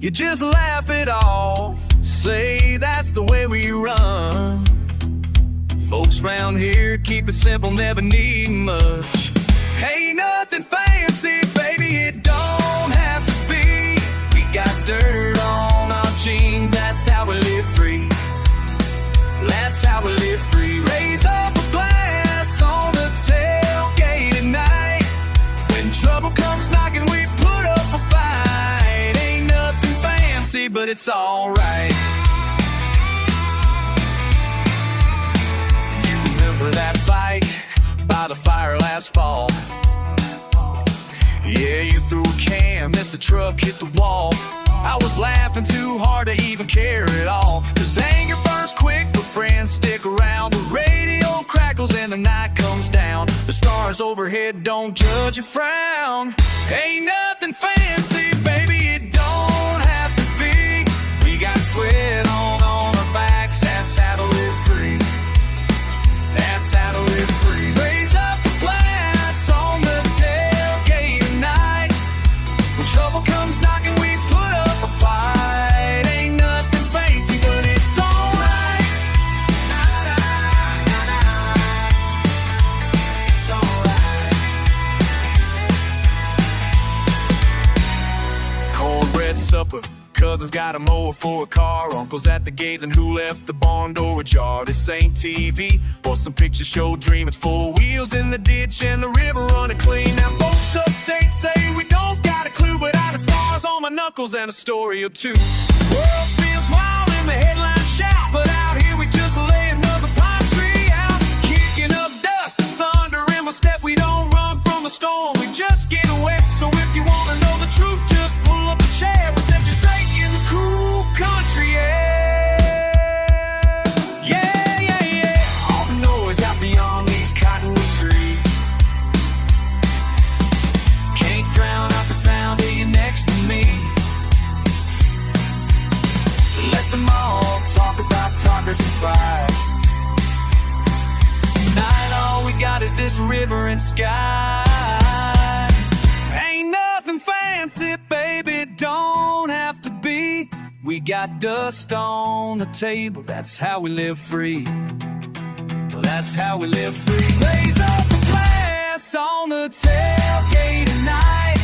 You just laugh it off, say that's the way we run. Folks round here keep it simple, never need much. Ain't nothing fancy, baby, it don't have to be. We got dirt on our jeans, that's how we live free. That's how we live free. Raise up a glass on the tailgate at night. When trouble comes knocking, we put up a fight. Ain't nothing fancy, but it's alright. You remember that fight by the fire last fall? Yeah, you threw a can, missed the truck, hit the wall. I was laughing too hard to even care at all. Cause anger burns quick, but friends stick around. The radio crackles and the night comes down. The stars overhead don't judge or frown. Ain't nothing fancy, baby, it don't have to be. We got sweat on our backs, that's how to live free. That's how to live free. Raise up a glass on the tailgate at night. When trouble comes knocking, we put up a fight. Ain't nothing fancy, but it's alright. It's alright. Cornbread supper, cousins got a mower for a car. Uncle's at the gate, and who left the barn door ajar? This ain't TV or some picture show dream. It's four wheels in the ditch and the river running clean. Now folks upstate say we don't got a clue, but I got scars on my knuckles and a story or two. World spins wild and the headlines shout, but out here we just lay another pine tree out. Kicking up dust, there's thunder in my step. We don't run from the storm, we just get wet. So if you wanna know the truth, just pull up a chair. We'll set you straight in the cool country air. Yeah, yeah, yeah. All the noise out beyond these cottonwood trees can't drown out the sound of you next to me. Let them all talk about progress and pride. Tonight all we got is this river and sky. Ain't nothing fancy, baby, don't have to be. We got dust on the table, that's how we live free. That's how we live free. Raise up a glass on the tailgate at night.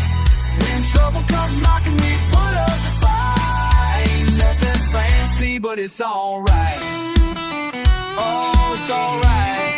When trouble comes knocking, we put up the fight. Ain't nothing fancy, but it's alright. Oh, it's alright.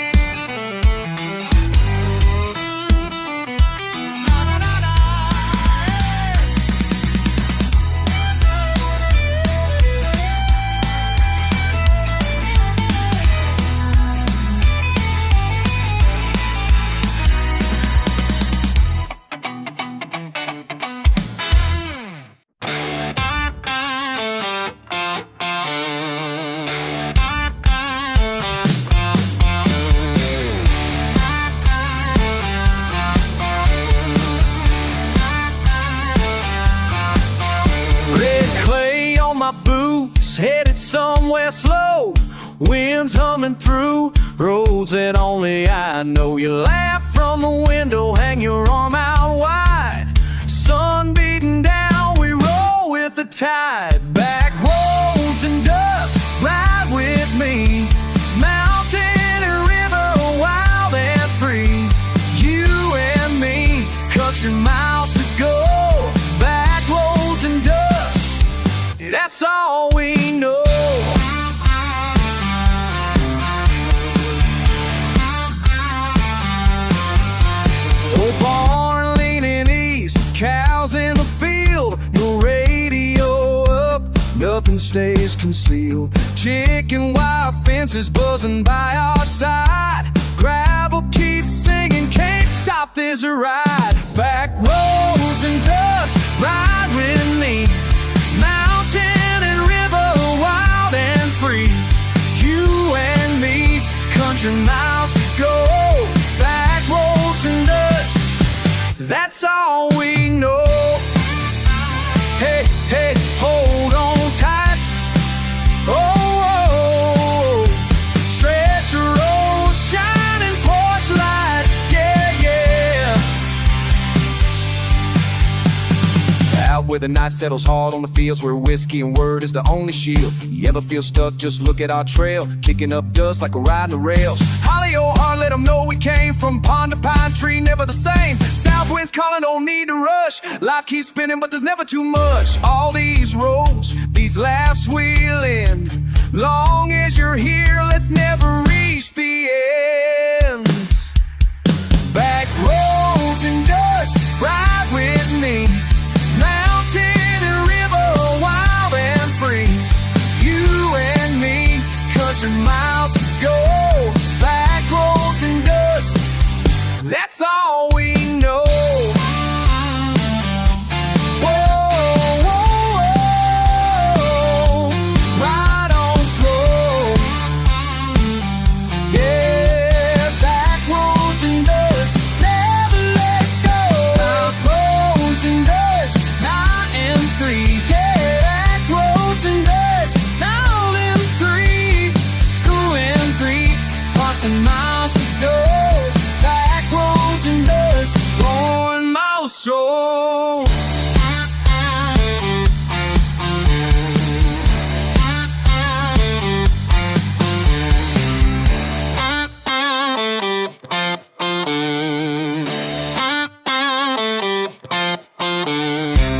My boots headed somewhere slow, winds humming through roads that only I know. You laugh from the window, hang your arm out wide. Sun beating down, we roll with the tide. Back roads and dust, ride with me. Mountain and river, wild and free. You and me, country miles to go. Back roads and dust, that's all we know. Oh, barn leaning east, cows in the field. No radio up, nothing stays concealed. Chicken wire fences buzzing by our side. Gravel keeps singing, can't stop this ride. Back roads and dust, ride with me. Mountain and river, wild and free. You and me, country miles to go. Back roads and dust, that's all we know. Hey, hey, hold on tight. Oh, oh, oh. Stretch where the night settles hard on the fields, where whiskey and word is the only shield. You ever feel stuck? Just look at our trail, kicking up dust like we're riding the rails. Holly oh heart, let them know we came from pond to pine tree, never the same. South winds calling, don't need to rush. Life keeps spinning, but there's never too much. All these roads, these laughs we'll end. Long as you're here, let's never reach the end. Back roads and dust, ride with me. Mountain and river, wild and free. You and me, country miles to go. Back roads and dust, that's all we know. Miles of dust, back roads and dust, blowing my soul.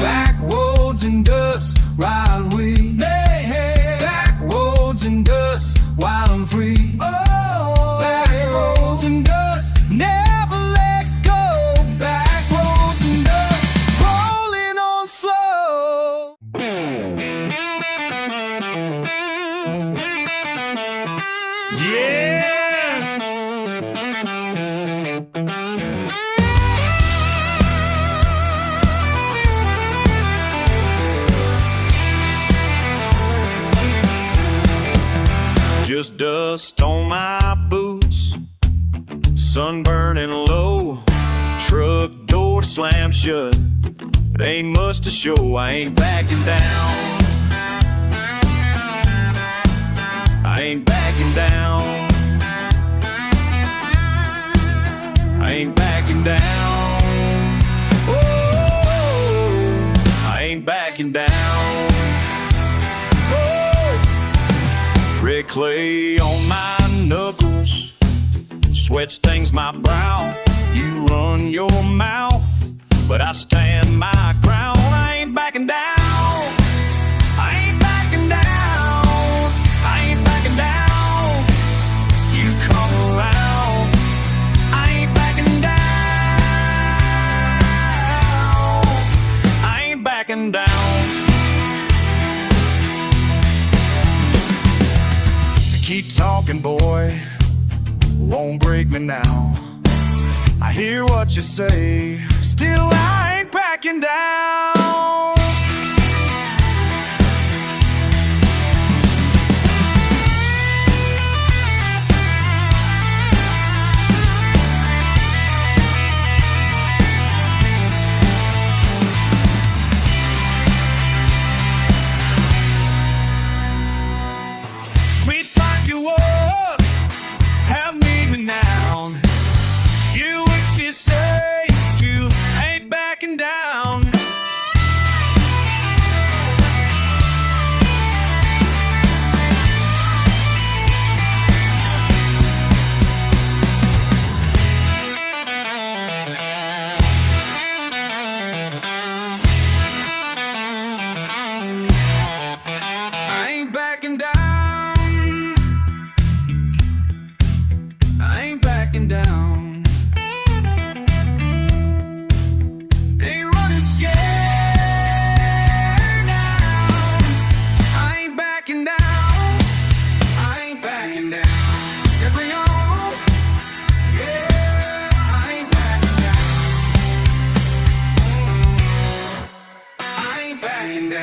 Back roads and dust, ride we. Hey, hey. Back roads and dust, wild and free. And dust, never let go. Back roads and dust, rolling on slow. Yeah. Just dust on my boots, sun burning low, truck door slammed shut. It ain't much to show, I ain't backing down. I ain't backing down. I ain't backing down. Oh, I ain't backing down. Oh, red clay on my knuckles, sweat stings my brow. You run your mouth, but I stand my ground. I ain't backing down. I ain't backing down. I ain't backing down. You come around. I ain't backing down. I ain't backing down. Keep talking, boy, won't break me now. I hear what you say, still I ain't backing down. We'd find you up, have me down. You wish you say still ain't backing down. I ain't backing down. I ain't backing down. Ain't running scared now. I ain't backing down. I ain't backing down. Yeah, bring on. Yeah, I ain't backing down. I ain't backing down.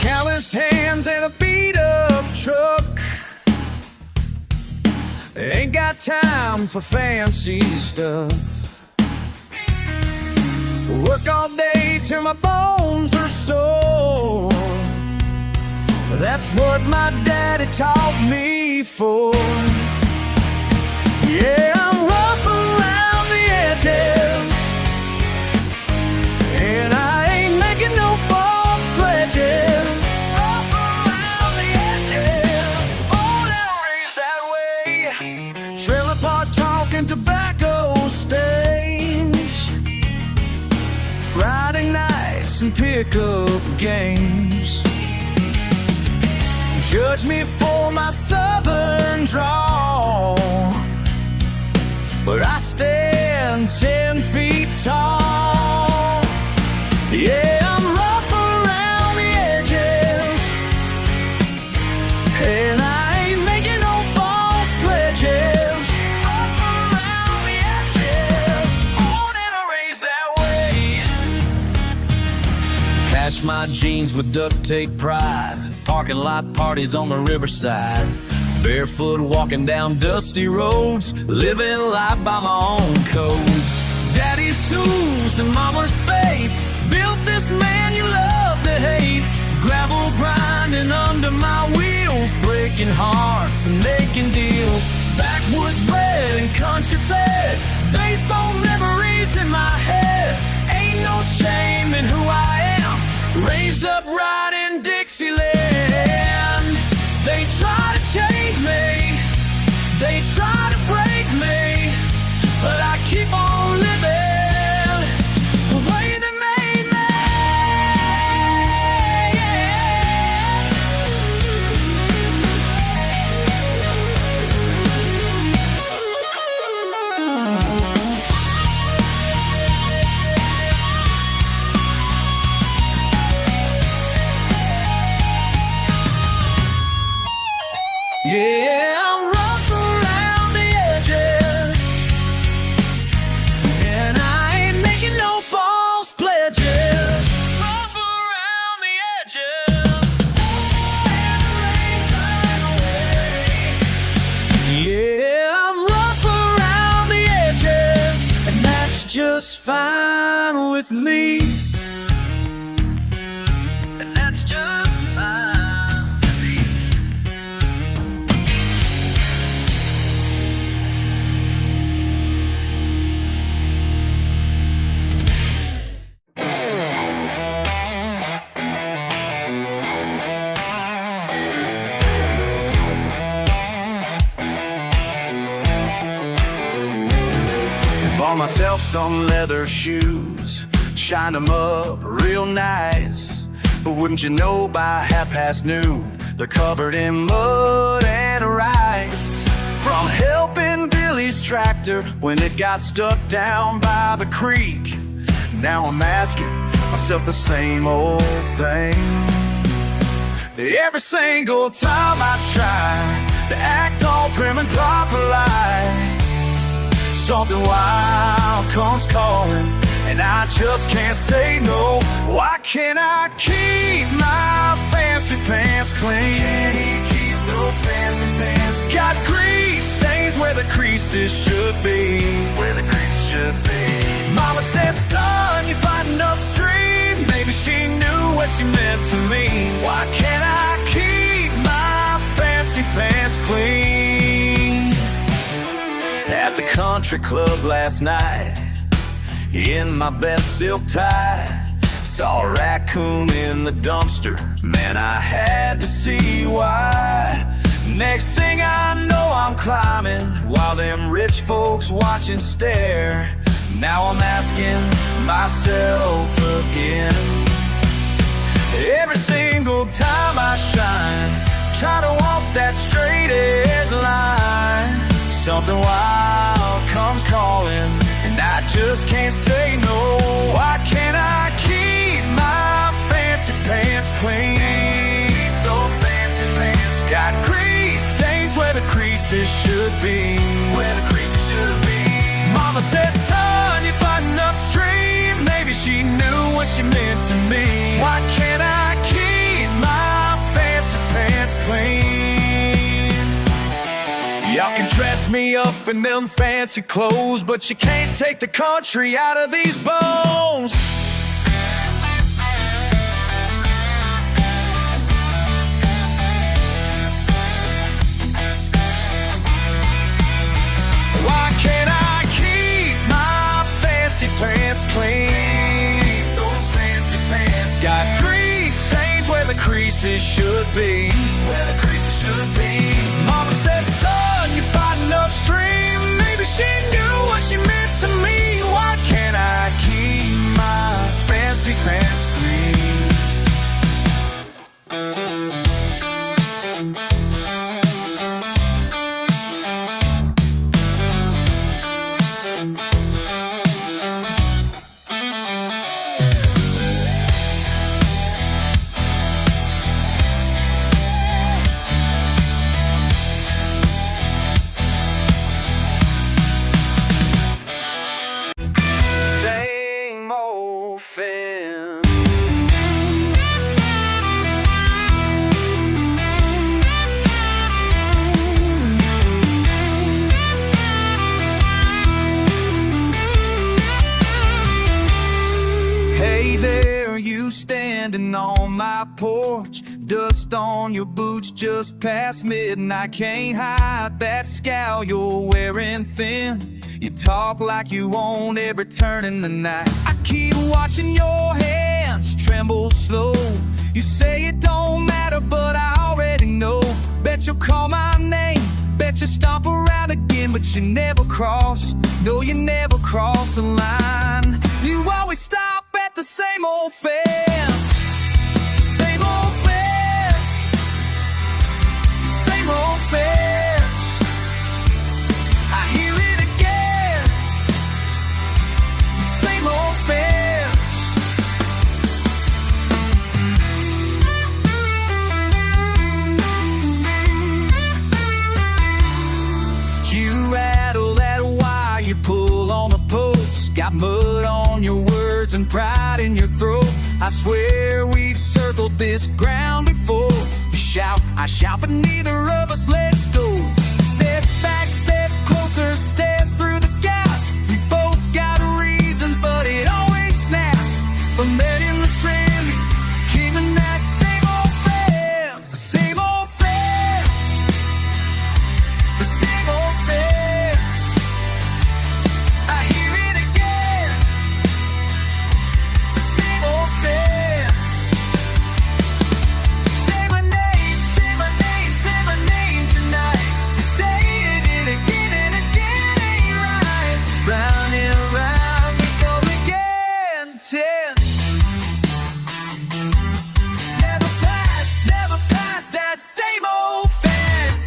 Calloused hands and a beat-up truck, Ain't got time for fancy stuff. Work all day till my bones are sore. That's what my daddy taught me for. Yeah, I'm rough around the edges, and I ain't making no false pledges. Rough around the edges, born and raised that way. Trailer park talking, tobacco stains, Friday nights and pickup games. Judge me for my southern drawl, but I stand 10 feet tall. Yeah, I'm rough around the edges, and I ain't making no false pledges. Rough around the edges, born and raised that way. Patch my jeans with duct tape pride, parking lot parties on the riverside, barefoot walking down dusty roads, living life by my own codes. Daddy's tools and mama's faith built this man you love to hate. Gravel grinding under my wheels, breaking hearts and making deals. Backwoods bred and country fed, baseball memories in my head. Ain't no shame in who I am, raised up right in Dixieland. They try to change me, they try to break me, but I keep on living the way they made me. Yeah, I'm rough around the edges, and I ain't making no false pledges. Rough around the edges, yeah, I'm rough around the edges, and that's just fine with me. And that's just fine. Bought myself some leather shoes, shined them up real nice, but wouldn't you know, by noon, they're covered in mud and rice. From helping Billy's tractor when it got stuck down by the creek, now I'm asking myself the same old thing. Every single time I try to act all prim and proper like, something wild comes calling, and I just can't say no. Why can't I keep my fancy pants clean? Can you keep those fancy pants? Got grease stains where the creases should be. Where the creases should be. Mama said, son, you're fighting upstream. Maybe she knew what you meant to me. Why can't I keep my fancy pants clean? At the country club last night, in my best silk tie, saw a raccoon in the dumpster. Man, I had to see why. Next thing I know, I'm climbing while them rich folks watch and stare. Now I'm asking myself again. Every single time I shine, try to walk that straight edge line, something wild comes calling, and I just can't say no. Why can't I keep my fancy pants clean? Those fancy pants got grease stains where the creases should be. Where the creases should be. Mama says, son, you're fighting upstream. Maybe she knew what she meant to me. Why can't I keep my fancy pants clean? Y'all can dress me up in them fancy clothes, but you can't take the country out of these bones. Why can't I keep my fancy pants clean? Those fancy pants got grease stains where the creases should be. Where the creases should be. Mama said, son, you're fighting upstream. Maybe she knew what she meant to me. Why can't I keep my fancy pants clean? Standing on my porch, dust on your boots just past midnight. Can't hide that scowl you're wearing thin. You talk like you own every turn in the night. I keep watching your hands tremble slow. You say it don't matter, but I already know. Bet you'll call my name, bet you stomp around again, but you never cross. No, you never cross the line. You always stop at the same old fence. Same old fence. Same old fence. I hear it again. Same old fence. You rattle that wire, you pull on a post. Got mud on your words and pride in your throat. I swear we've circled this ground before. You shout, I shout, but neither of us lets go. Step back, step closer, step through the gaps. We both got reasons, but it always snaps. But men in the trend, keeping that same old fence. The same old fence. The same old fence. I hear it again. The same old fence. Say my name, say my name, say my name tonight. Saying it again and again ain't right. Round and round we go again. Tense. Never pass that same old fence.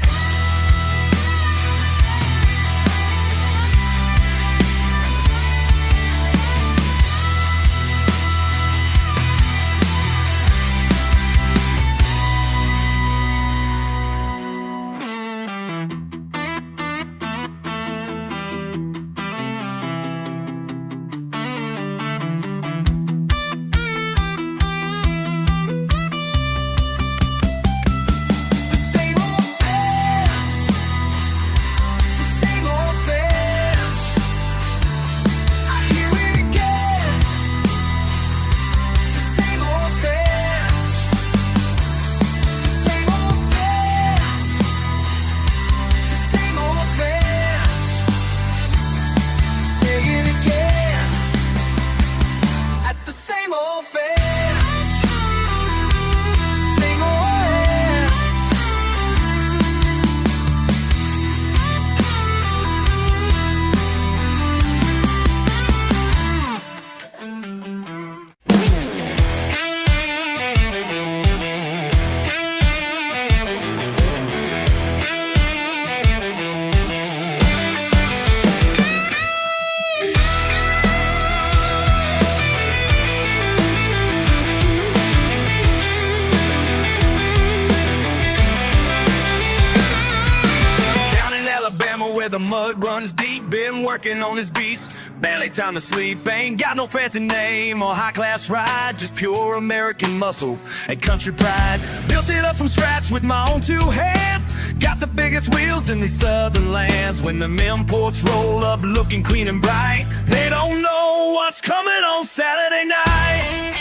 where the mud runs deep. Been working on this beast, barely time to sleep. Ain't got no fancy name or high-class ride, just pure American muscle and country pride. Built it up from scratch with my own two hands. Got the biggest wheels in these southern lands. When the imports roll up looking clean and bright, they don't know what's coming on Saturday night.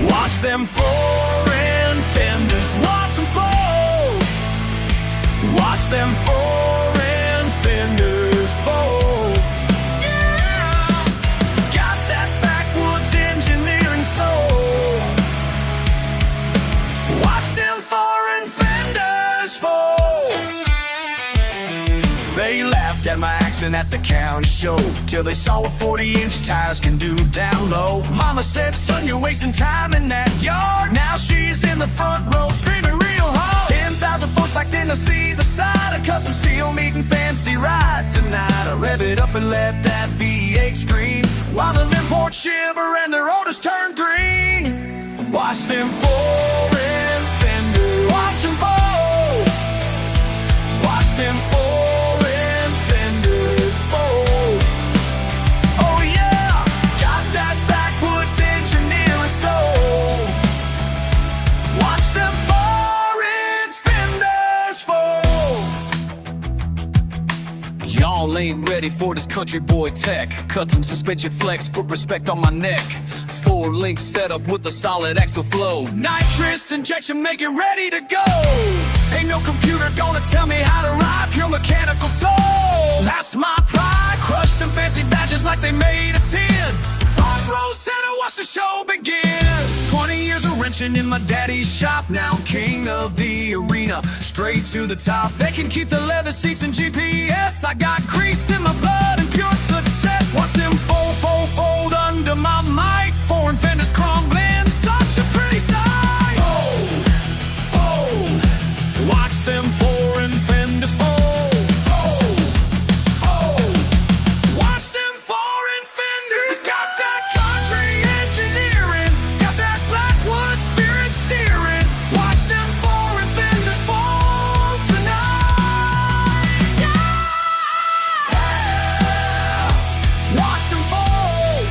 Watch them foreign fenders, watch them fall. Watch them foreign fenders fall. Got that backwoods engineering soul. Watch them foreign fenders fall. They laughed at my accent at the county show, till they saw what 40-inch tires can do down low. Mama said, son, you're wasting time in that yard. Now she's in the front row screaming real hard. 10,000 folks backed in to see the side of custom steel meeting fancy rides. Tonight I rev it up and let that V8 scream, while the imports shiver and their rotors turn green. Watch them foreign fenders, watch them fall. Watch them foreign fenders fall. Oh yeah, got that backwoods engineering soul. Watch them foreign fenders fall. Y'all ain't ready for this country boy tech. Custom suspension flex, put respect on my neck. 4-link setup with a solid axle flow. Nitrous injection, make it ready to go. Ain't no computer gonna tell me how to ride, pure mechanical soul. That's my pride, crushed them fancy badges like they made a tin. Front row center, watch the show begin. 20 years of wrenching in my daddy's shop, now I'm king of the arena, straight to the top. They can keep the leather seats and GPS. I got grease in my blood and pure success. Watch them fold under my mic. Foreign fenders crumbling, such a pretty sight. Fold, watch them foreign fenders fold. Fold, watch them foreign fenders. Got that country engineering, got that Blackwood spirit steering. Watch them foreign fenders fall tonight. Yeah! Watch them fall.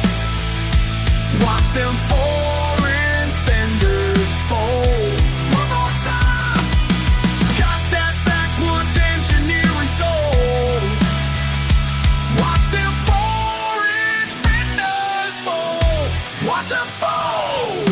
Watch them foreign fenders fall. One more time. Got that backwoods engineering soul. Watch them foreign fenders fall. Watch them fall.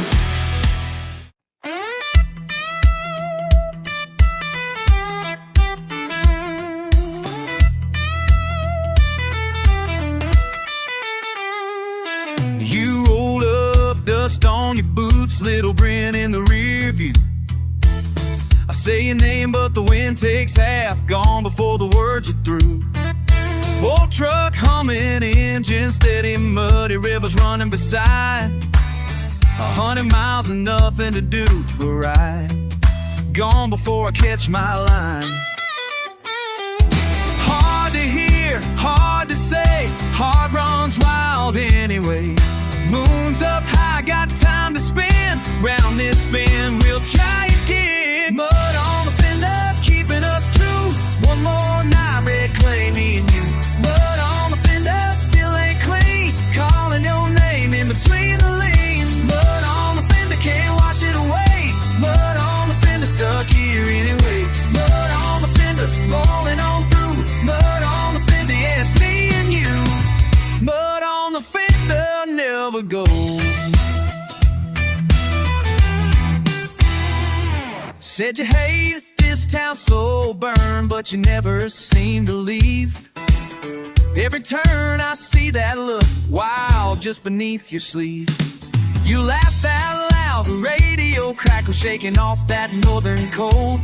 You rolled up, dust on your boots, little grin in the rear view. I say your name, but the wind takes half, gone before the words are through. Old truck humming, engine steady, muddy rivers running beside. 100 miles and nothing to do but ride. Gone before I catch my line. Hard to hear, hard to say, heart runs wild anyway. Moon's up high, got time to spend. Round this bend, we'll try again. Mud on the fender, keeping us true. One more night, reclaim me and you. Mud on the fender, still ain't clean. Calling your name in between the lanes. Mud on the fender, can't wash it away. Mud on the fender, stuck here anyway. Mud on the fender, rolling on through. Mud on the fender, yeah, it's me and you. Mud on the fender, never go. Said you hated this town slow burn, but you never seem to leave. Every turn I see that look wild just beneath your sleeve. You laugh out loud, the radio crackle shaking off that northern cold.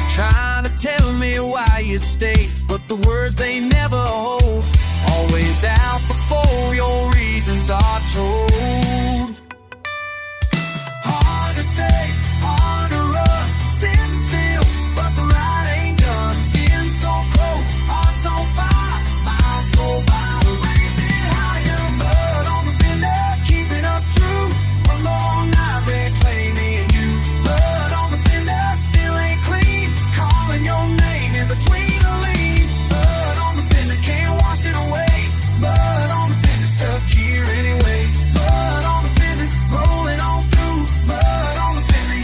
Trying to tell me why you stay, but the words they never hold. Always out before your reasons are told. Hard to stay, hard to run, sitting still, but the ride ain't done. Skin so close, hearts on fire, miles go by, we're raising higher. Mud on the fender, keeping us true. A long night, reclaim me and you. Mud on the fender, still ain't clean. Calling your name in between the leaves. Mud on the fender, can't wash it away. Mud on the fender, stuck here anyway. Mud on the fender, rolling on through. Mud on the fender,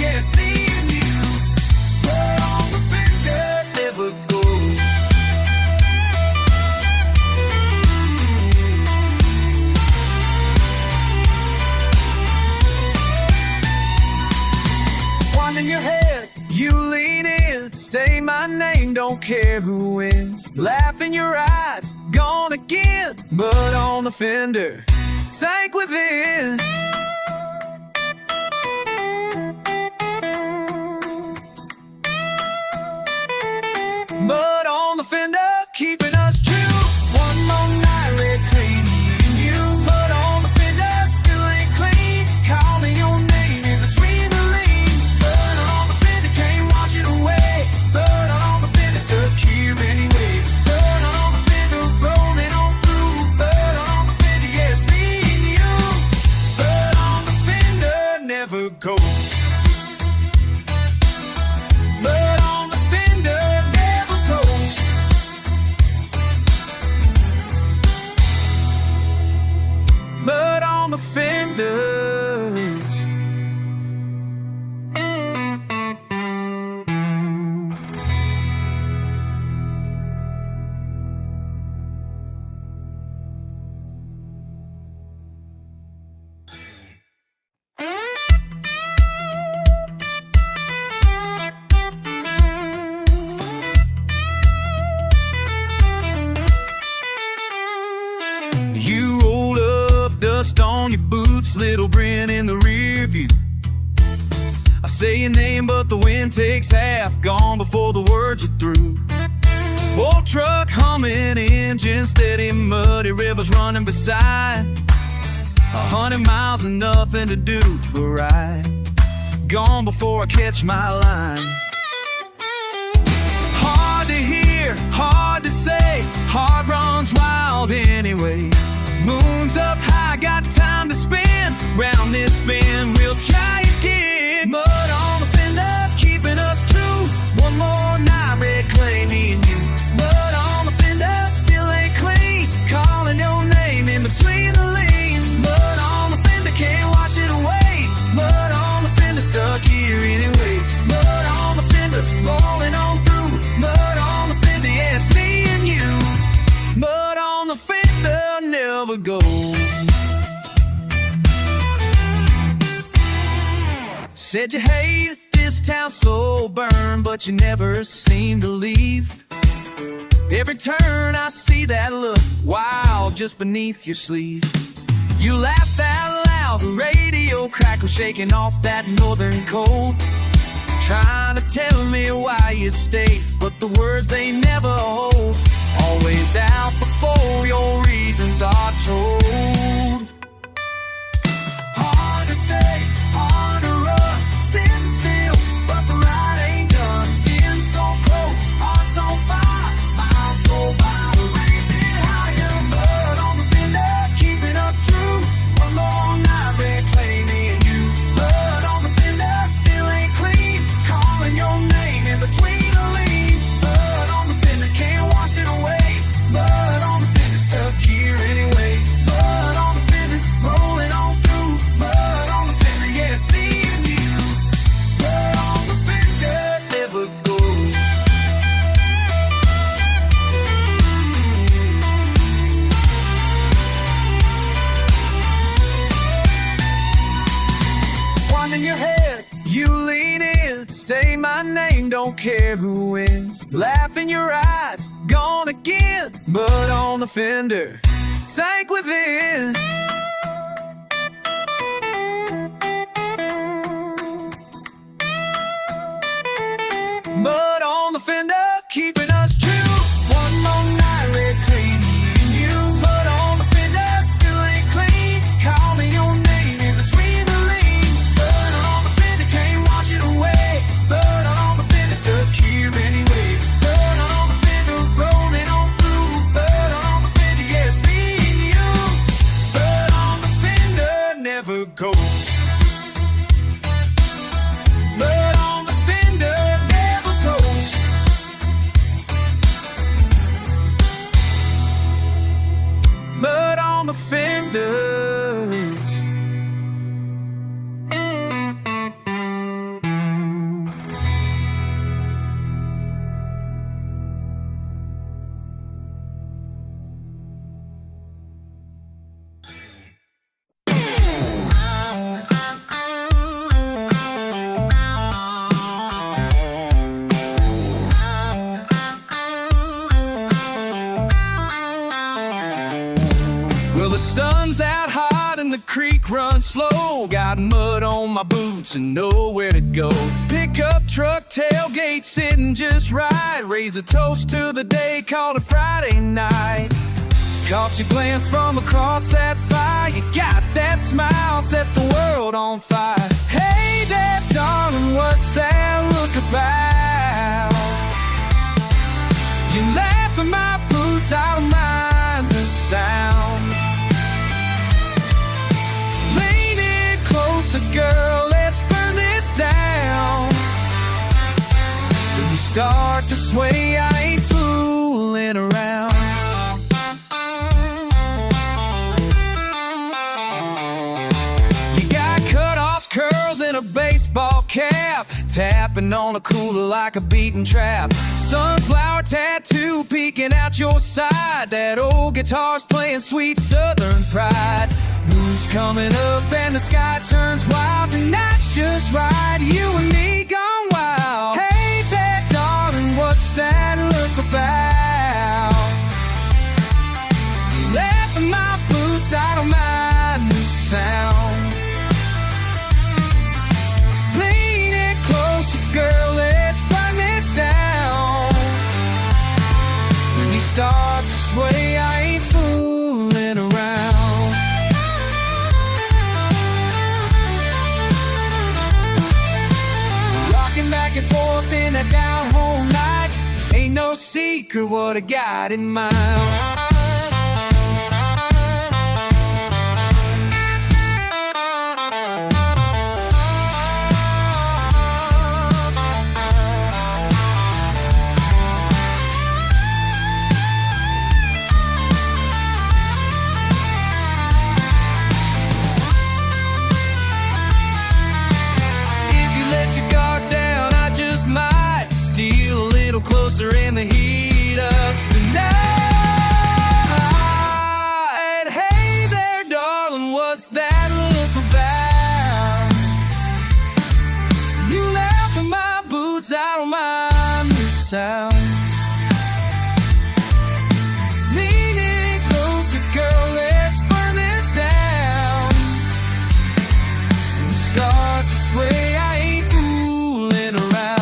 Say my name, don't care who wins. Laugh in your eyes, gone again. Mud on the fender, sank within. Mud on the fender, keeping us true. One more night, red clean, me and you. Mud on the fender, still ain't clean. Calling your name in between the lean. Mud on the fender, can't wash it away. Mud on the fender, stuck here anyway. Mud on the fender, rolling on through. Mud on the fender, yes, me and you. Mud on the fender, never goes. Mud on the fender, never goes. Mud on the fender. You rolled up, dust on your boots, little Bryn in the rear view. I say your name, but the wind takes half, gone before the words are through. Old truck humming, engine steady, muddy rivers running beside. 100 miles and nothing to do but ride. Gone before I catch my line. Hard to hear, hard to say, heart runs wild anyway. Moon's up high, got time to spend. Round this bend, we'll try again. Mud on the fender, keeping us true. One more night, red clay, me and you. Mud on the fender, still ain't clean. Calling your name in between the lean. Mud on the fender, can't wash it away. Mud on the fender, stuck here anyway. Mud on the fender, rolling on through. Mud on the fender, yeah, it's me and you. Mud on the fender, never goes. Said you hate this town slow burn, but you never seem to leave. Every turn I see that look wild just beneath your sleeve. You laugh that loud, the radio crackle shaking off that northern cold. Trying to tell me why you stay, but the words they never hold. Always out before your reasons are told. Hard to stay, hard to run, sitting still, but the ride ain't done. Skin so close, heart's on fire, miles go by, the raising higher. Mud on the fender, keeping us true. One more night, red clay, me and you. Mud on the fender, still ain't clean. Calling your name in between the lean. Mud on the fender, can't wash it away. Mud on the fender, stuck here anyway. Mud on the fender, rolling on through. Mud on the fender, yeah, it's me and you. Mud on the fender, never goes. One in your head, you lean in. Say my name, don't care who wins. Laugh in your eyes, gone again. Mud on the fender, sank within. Mud on the fender, keeping us true. One more night, red clean, me and you. Mud on the fender, still ain't clean. Calling your name in between the lean. Mud on the fender, can't wash it away. Mud on the fender, stuck here anyway. Mud on the fender, rolling on through. Mud on the fender, yeah, it's me and you. Mud on creek runs slow. Got mud on my boots and nowhere to go. Pickup truck tailgate sitting just right. Raise a toast to the day, called it Friday night. Caught your glance from across that fire. You got that smile, sets the world on fire. Hey there, darling, what's that look about? You laugh at my boots, I don't mind the sound. Lean in closer, girl, let's burn this down. When you start to sway, I ain't fooling around. You got cut-offs, curls, and a baseball cap, tapping on a cooler like a beaten trap. Sunflower tattoo peeking out your side. That old guitar's playing sweet southern pride. Moon's coming up and the sky turns wild. The night's just right, you and me gone wild. Hey there, darling, what's that look about? You laugh at my boots, I don't mind the sound. Lean in closer, girl, let's burn this down. When you start to sway, I ain't fooling around. Rocking back and forth in that down-home night. Ain't no secret what I got in mind. Steal a little closer in the heat of the night. Hey there, darling, what's that look about? You laugh at my boots, I don't mind the sound. Lean in closer, girl, let's burn this down. And start to sway, I ain't fooling around.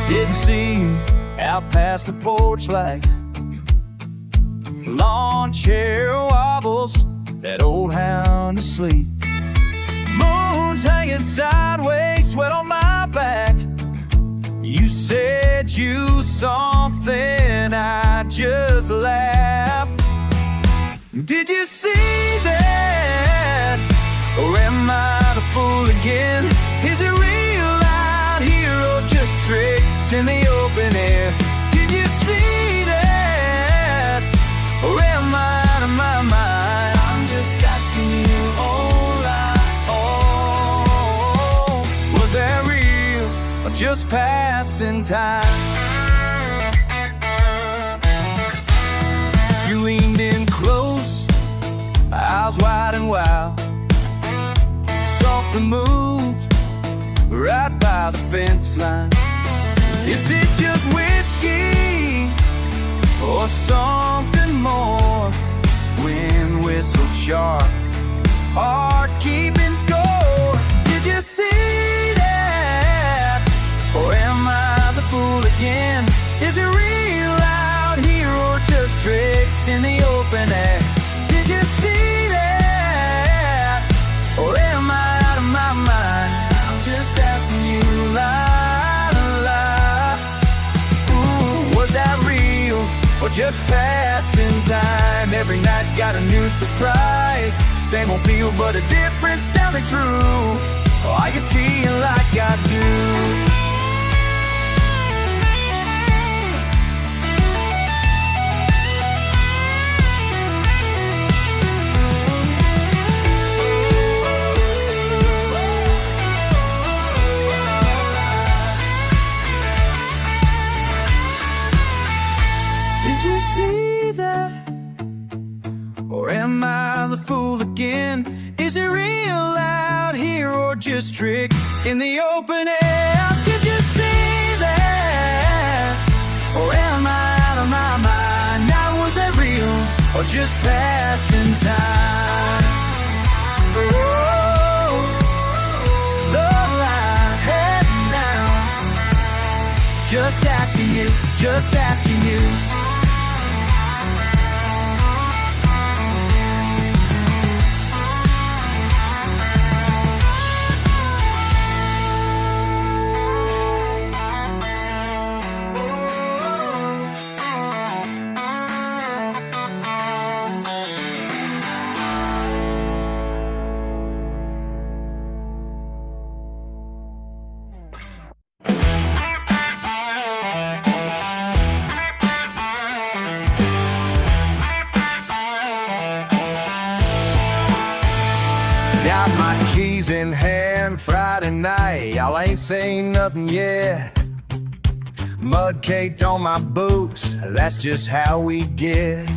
Didn't see you out past the porch light. Lawn chair wobbles, that old hound asleep. Moon's hanging sideways, sweat on my back. You said you something, I just laughed. Did you see that? Or am I the fool again? Is it real out here or just tricks in the open air? Did you see that? Or am I out of my mind? I'm just asking you, was that real or just passing time? You leaned in close, eyes wide and wild. Something moved right by the fence line. Is it just whiskey or something more? Wind whistled sharp, heart keeping score. Did you see that? Or am I the fool again? Is it real out here or just tricks in the open air? Did you see that? Or am I out of my mind? I'm just asking you, was that real or just passing time? Every night's got a new surprise. Same old feel but a difference, tell me true. Are you seeing like I do? here or just tricks in the open air. Did you see that? Or am I out of my mind? Now was that real or just passing time? Oh, love life heading down. Just asking you, just asking you. Got my keys in hand Friday night. Y'all ain't saying nothing yet. Mud caked on my boots, that's just how we get.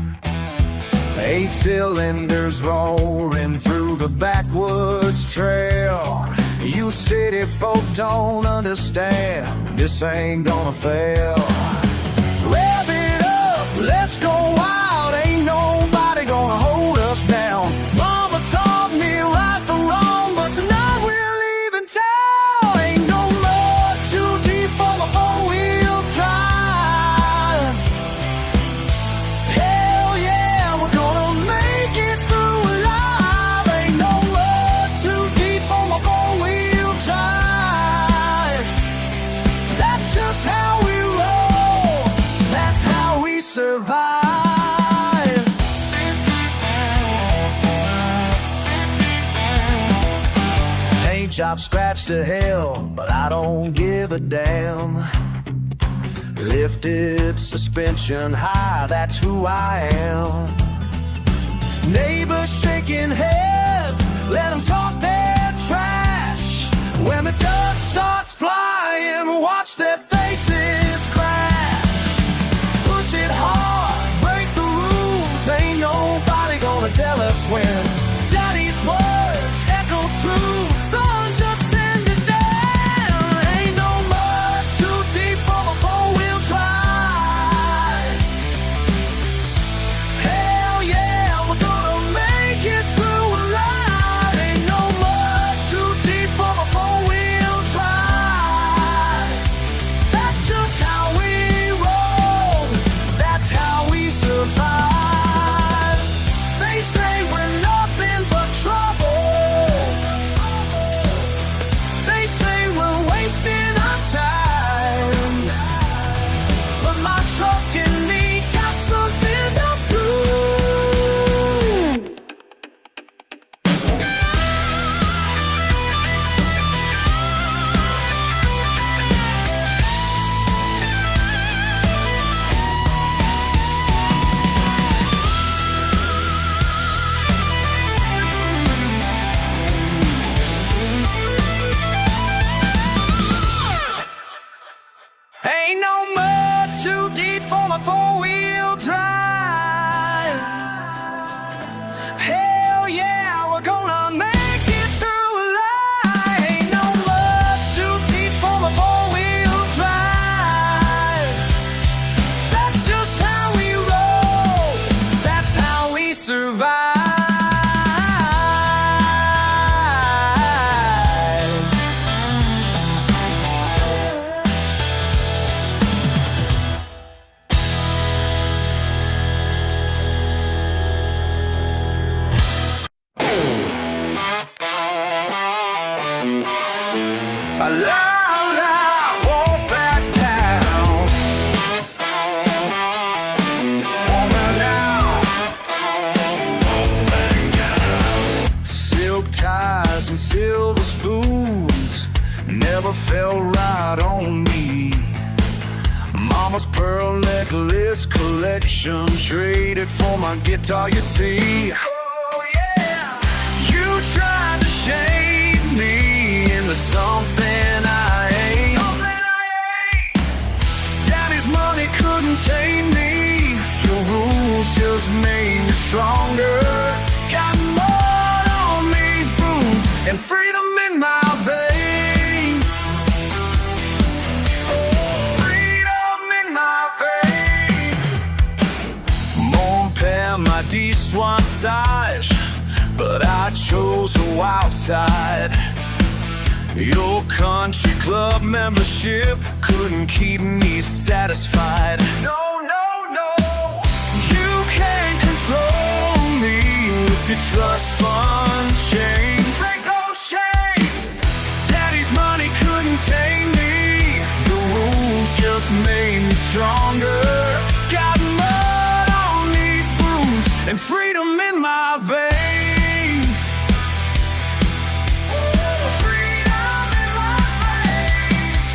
8 cylinders roaring through the backwoods trail. You city folk don't understand, this ain't gonna fail. Rev it up, let's go wild. Ain't nobody gonna hold us down. Mama taught me right from wrong, but tonight we're leaving town. Ain't no mud too deep for my four-wheel drive. Hell yeah, we're gonna make it through alive. Ain't no mud too deep for my four-wheel drive. That's just how we roll, that's how we survive. Job scratched to hell, but I don't give a damn. Lifted suspension high, that's who I am. Neighbors shaking heads, let them talk their trash. When the dust starts flying, watch their faces crash. Push it hard, break the rules, ain't nobody gonna tell us when. Daddy's words echo true. Son, just send it down. Ain't no mud too deep for my four-wheel drive. Hell yeah, we're gonna make it through alive. Ain't no mud too deep for my four-wheel drive. That's just how we roll, that's how we survive. They say we're nothing but trouble. Ain't no mud too deep for my four-wheel drive. Hell yeah, we're gonna make it through alive. Ain't no mud too deep for my four-wheel drive. That's just how we roll, that's how we survive. Won't back down. Won't back down. Silk ties and silver spoons never felt right on me. Mama's pearl necklace collection traded for my guitar, you see. Oh yeah. You tried to shame me into something I ain't. Daddy's money couldn't tame me. Your rules just made me stronger. Got mud on these boots and freedom dissoissage, but I chose a wild side. Your country club membership couldn't keep me satisfied. No, no, no, you can't control me with your trust fund chains. Break those chains. Daddy's money couldn't tame me. The rules just made me stronger. Got mud on these boots and freedom in my veins. Freedom in my veins.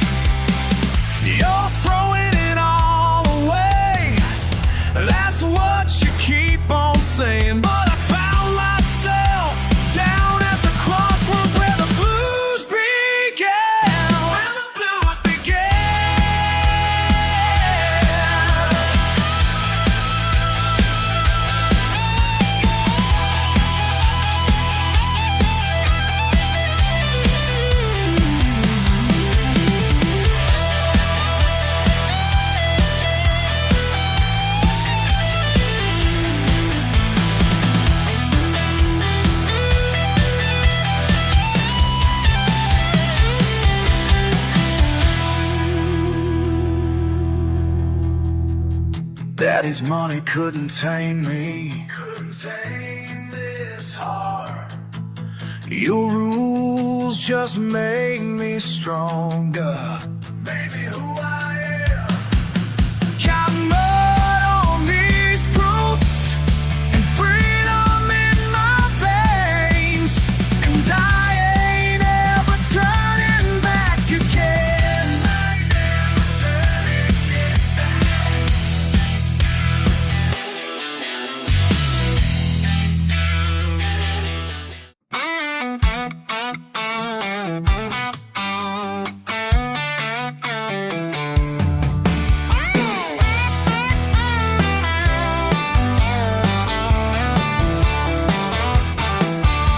You're throwing it all away. That's what you keep on saying. But I found myself down at the crossroads where the blues began. Where the blues Daddy's money couldn't tame me. Couldn't tame this heart. Your rules just make me stronger. Made me who I am. Got mud on these boots and freedom in my veins, and I ain't ever turning back again. I ain't never turning back.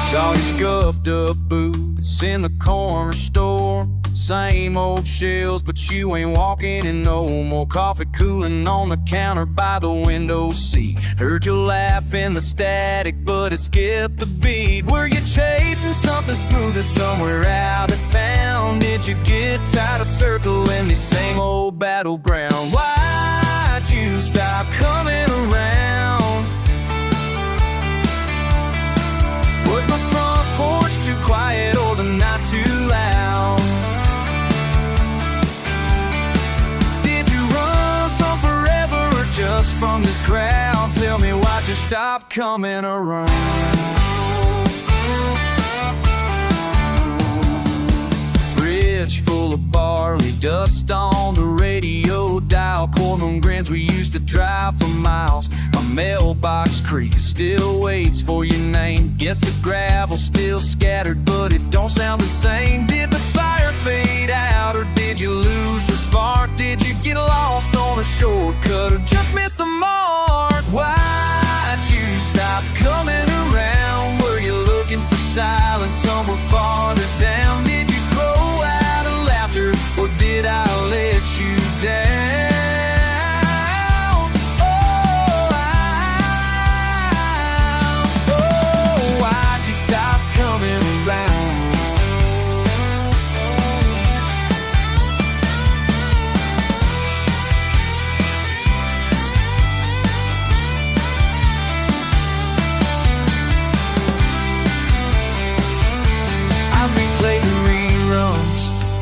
Saw your scuffed up boots in the corner store. Same old shelves, but you ain't walking in no more. Coffee cooling on the counter by the window seat. Heard you laugh in the static, but it skipped the beat. Were you chasing something smoother somewhere out of town? Did you get tired of circling the same old battleground? Why'd you stop coming around? Was my front porch too quiet or the night too loud? Did you run from forever or just from this crowd? Tell me, why'd you stop coming around? Fridge full of barley, dust on the radio dial. Courtroom grins we used to drive for miles. My mailbox creaks, still waits for your name. Guess the gravel's still scattered, but it don't sound the same. Did the fire fade out, or did you lose the spark? Did you get lost on a shortcut, or just miss the mark? Why'd you stop coming around? Were you looking for silence somewhere farther down? Did you grow out of laughter, or did I let you down?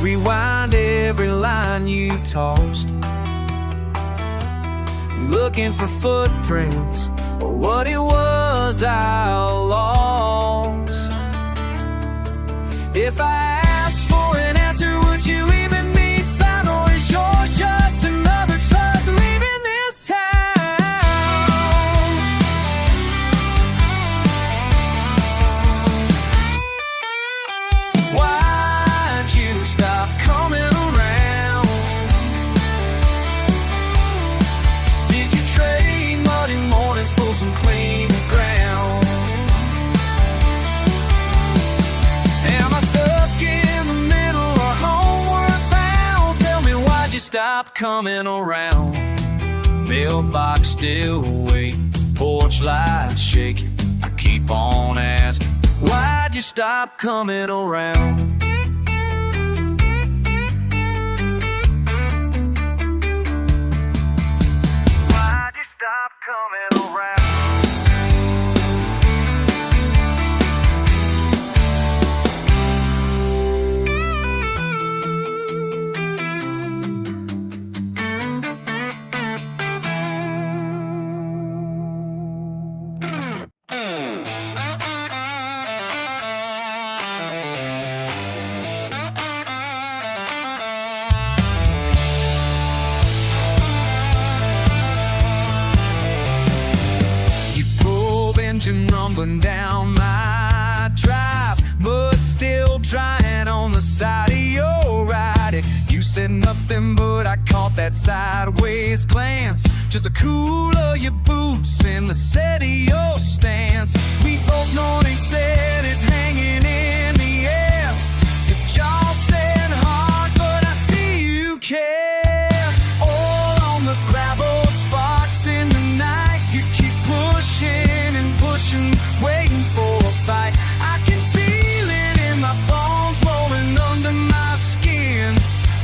Rewind every line you tossed, looking for footprints or what it was I lost. If I asked for an answer, would you even be found, or is yours just another truck leaving this town? Why'd you stop coming around? Did you trade muddy mornings for some clean ground? Am I stuck in the middle or homeward bound? Tell me, why'd you stop coming around? Mailbox still wait, porch light shaking, I keep on asking, why'd you stop coming around? Why'd you stop coming around? Engine rumbling down my drive, mud still drying on the side of your ride. You said nothing, but I caught that sideways glance, just the cool of your boots and the set of your stance. We both know they said it's hanging in the air. Your jaw said hard, but I see you care. All on the gravel, sparks in the night. You keep pushing and pushing, waiting for a fight. I can feel it in my bones, rolling under my skin.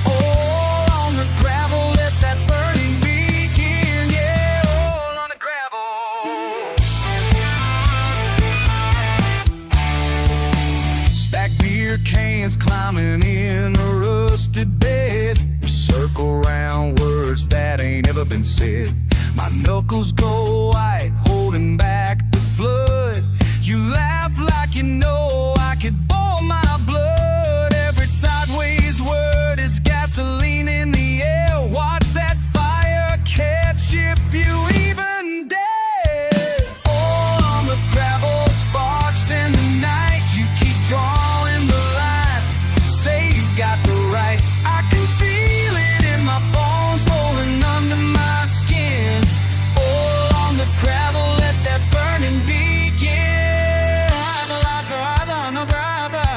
All on the gravel, let that burning begin. Yeah, all on the gravel. Stacked beer cans climbing in a rusted bed. We circle around words that ain't ever been said. My knuckles go white, holding back the flood. You laugh like you know I could boil my blood. Every sideways word is gasoline in the air. Watch that fire catch if you even dare. All on the gravel, sparks in the night. You keep drawing the line, say you got the right. I can feel it in my bones, rolling under my skin. All on the gravel, let that burning begin. On the gravel.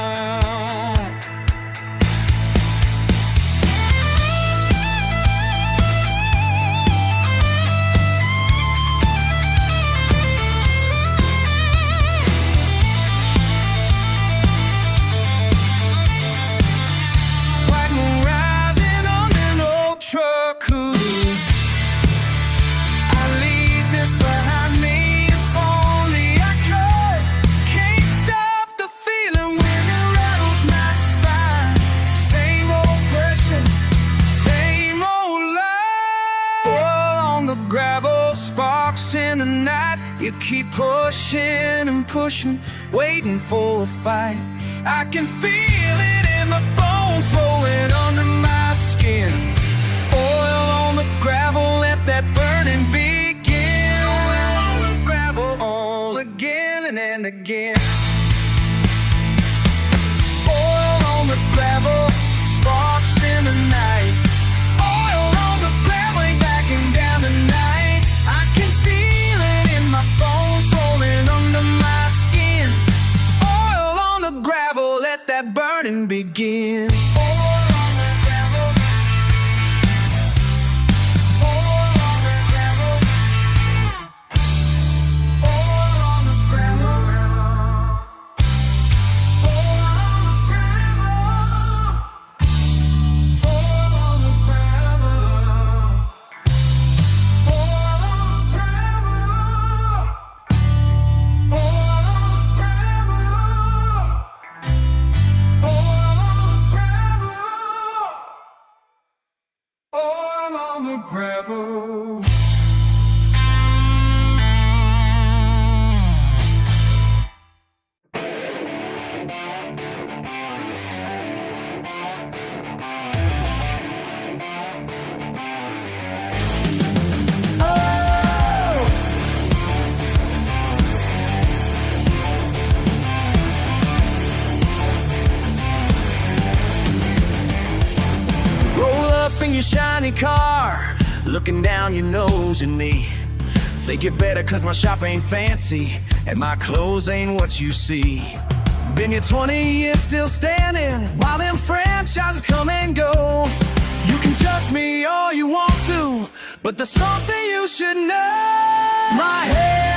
White moon rising on an old truck hood. I leave this behind me if only I could. Can't stop the feeling when it rattles my spine. Same old pressure, same old line. All on the gravel, sparks in the night. You keep pushing and pushing, waiting for a fight. I can feel it in my bones, rolling under my skin. Oil on the gravel, let that burning begin. Oil on the gravel, all again and again. Oil on the gravel, sparks in the night. Oil on the gravel, ain't backing down tonight. I can feel it in my bones, rolling under my skin. Oil on the gravel, let that burning begin. Oil on the gravel. Oil on the gravel. Oil on the gravel. Oil on the gravel. Oil on the gravel. Oil on the gravel. Oil on the gravel. Oil on the gravel. Roll up in your shiny car, looking down your nose at me. Think you're better cause my shop ain't fancy and my clothes ain't what you see. Been here 20 years still standing while them franchises come and go. You can judge me all you want to, but there's something you should know. My head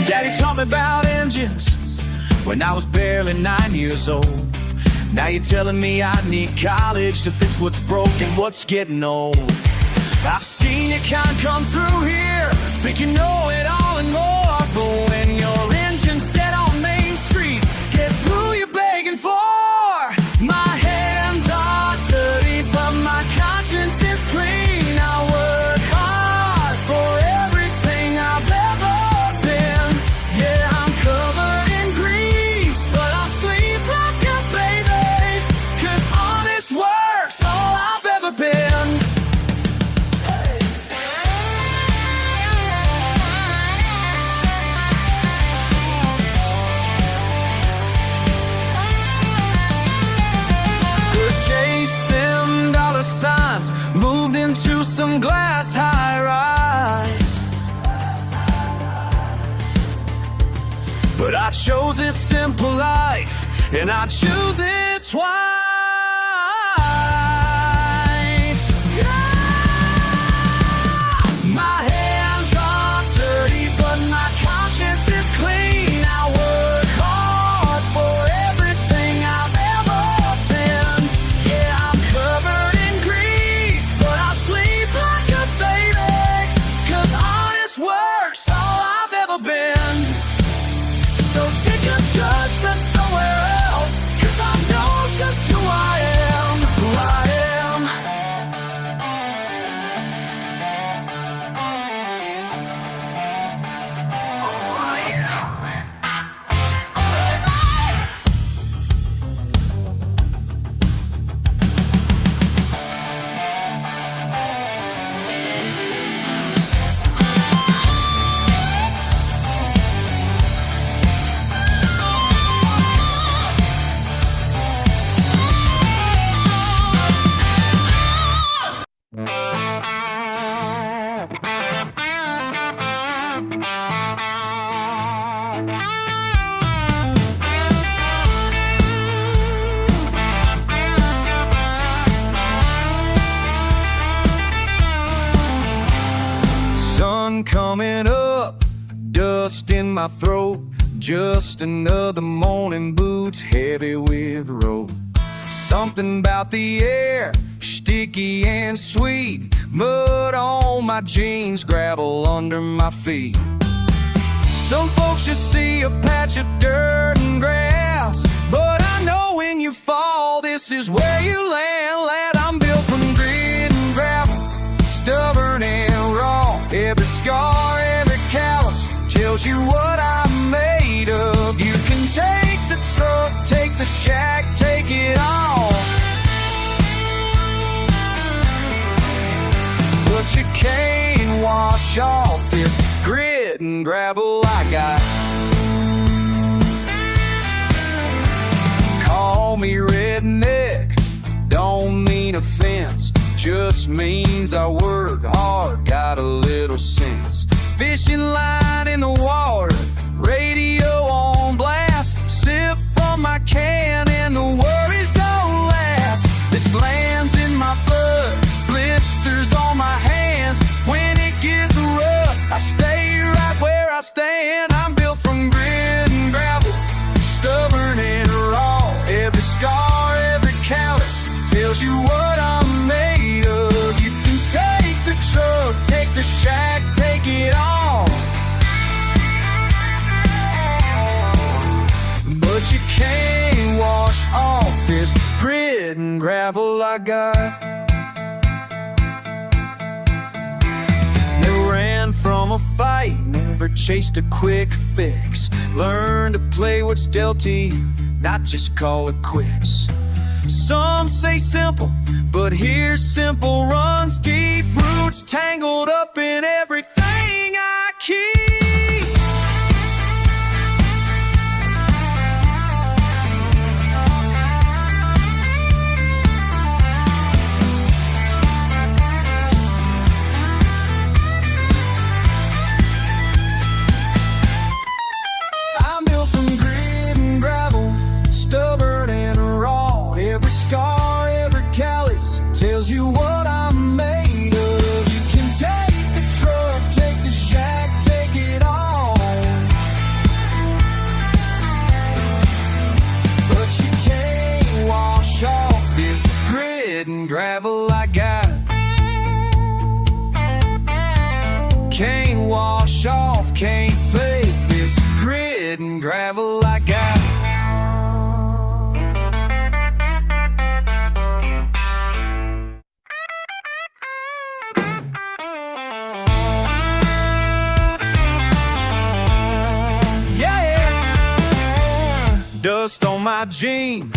Daddy taught me about engines when I was barely 9 years old. Now you're telling me I need college to fix what's broken, what's getting old. I've seen your kind come through here, think you know it all and more. But when your engine's dead on Main Street, guess who you're begging for? My hands are dirty, but my conscience is clean. I work hard for everything I've ever been. Yeah, I'm covered in grease, but I'll sleep like a baby, 'cause honest work's all I've ever been. Chase them dollar signs, moved into some glass high-rise. But I chose this simple life, and I choose it twice. Yeah! My hands are dirty, but my conscience is clean. I work hard for everything I've ever been. Yeah, I'm covered in grease, but I sleep like a baby, 'cause honest work's all I've ever been. So take your judgment somewhere else, 'cause I know just who I am, who I am. Sun coming up, dust in my throat. Just another morning, boots heavy with rope. Something about the air, sticky and sweet. Mud on my jeans, gravel under my feet. Some folks just see a patch of dirt and grass, but I know when you fall, this is where you land. Lad, I'm built from grit and gravel, stubborn and raw. Every scar, every callus tells you what I'm made of. You can take the truck, take the shack, take it all, but you can't wash off this grit and gravel I got. Call me redneck, don't mean offense, just means I work hard, got a little sense. Fishing line in the water, radio on blast, sip from my can and the worries don't last. This land's in my blood, blisters on my hands. When it gets rough, I stay right where I stand. I'm built from grit and gravel, stubborn and raw. Every scar, every callus tells you what I'm made of. You can take the truck, take the shack, take it all, but you can't wash off this grit and gravel I got. Never ran from a fight, never chased a quick fix. Learn to play what's dealt to you, not just call it quits. Some say simple, but here's simple runs deep. Roots tangled up in everything I keep. I'm built from grit and gravel, stubborn and raw. Every scar, every callus tells you what I'm made of. You can take the truck, take the shack, take can't wash off, can't fake this grit and gravel I got. Dust on my jeans,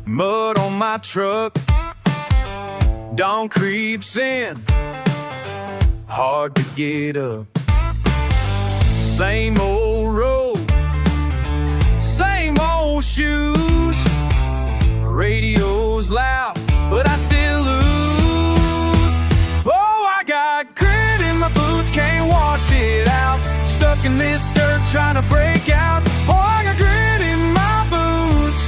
mud on my truck. Dawn creeps in, hard to get up. Same old road, same old shoes. Radio's loud, but I still lose. Oh, I got grit in my boots, can't wash it out. Stuck in this dirt, trying to break out. Oh, I got grit in my boots,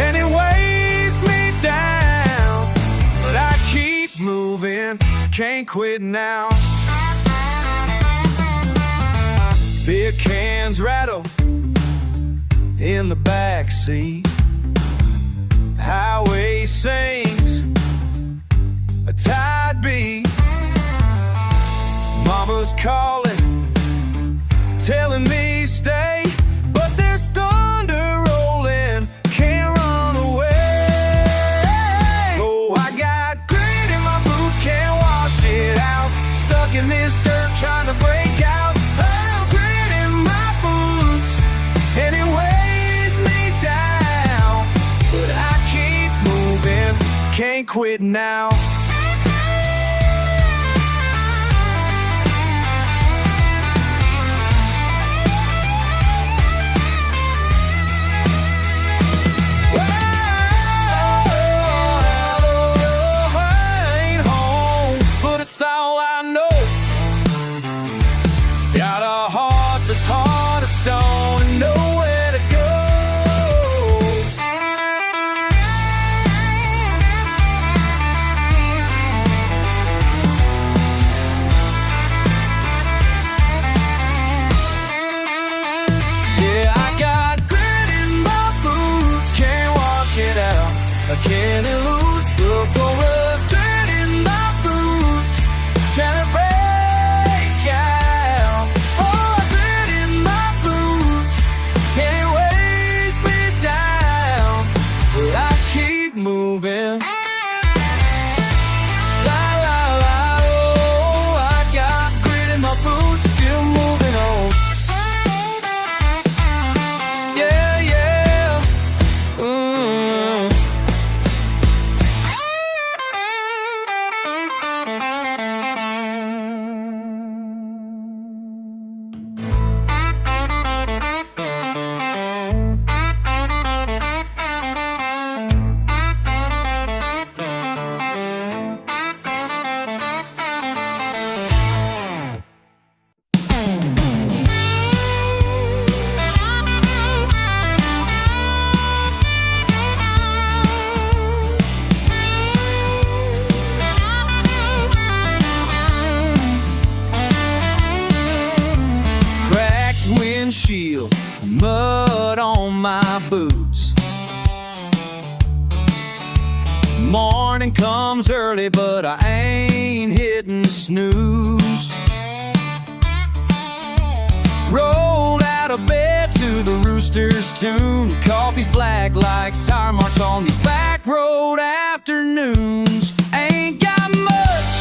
and it weighs me down. But I keep moving, can't quit now. Beer cans rattle in the backseat. Highway sings a tide beat. Mama's calling, telling me stay, but there's thunder rolling, can't run away. Oh, I got grit in my boots, can't wash it out. Stuck in this dirt, trying to break out. Oh, grit in my boots, and it weighs me down. But I keep moving, can't quit now. Heart of stone and nowhere to go. Yeah, I got grit in my boots, can't wash it out. I can't elude, still going dirt in my boots, trying to break out. Oh, grit in my boots, and it weighs me down, but I keep moving. La la la, oh, I got grit in my boots, still moving on. Yeah, yeah. Cracked windshield, mud on my boots. Morning comes early, but I ain't hitting snooze. Rolled out of bed to the rooster's tune. Coffee's black like tire marks on these back road afternoons. Ain't got much,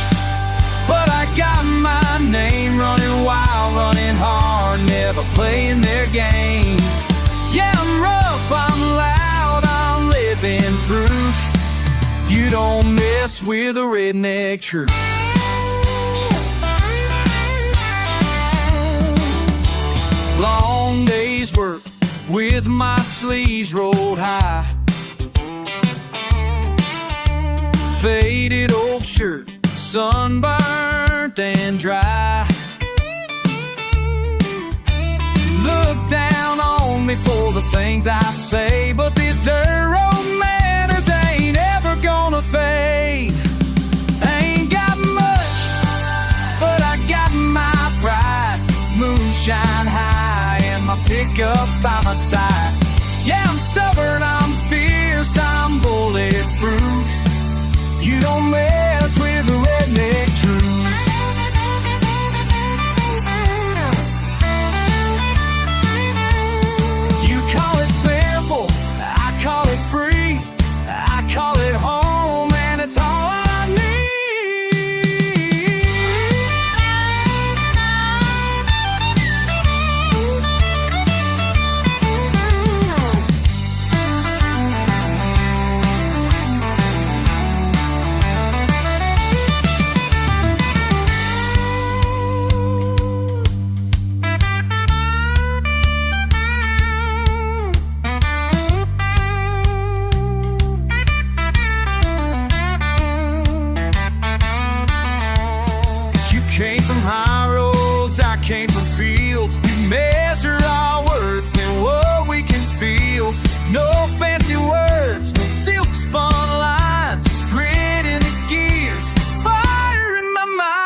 but I got my name. Running wild, running hard, never playing their game. Yeah, I'm rough, I'm loud, I'm living proof. You don't mess with a redneck truth. Long day's work with my sleeves rolled high. Faded old shirt, sunburnt and dry. Look down on me for the things I say, but these dirt road manners ain't ever gonna fade. Ain't got much, but I got my pride. Moonshine high and my pickup by my side. Yeah, I'm stubborn, I'm fierce, I'm bulletproof. You don't mess with the redneck truth. from high roads, I came from fields. We measure our worth in what we can feel. No fancy words, no silk spun lines, just grit in the gears, fire in my mind.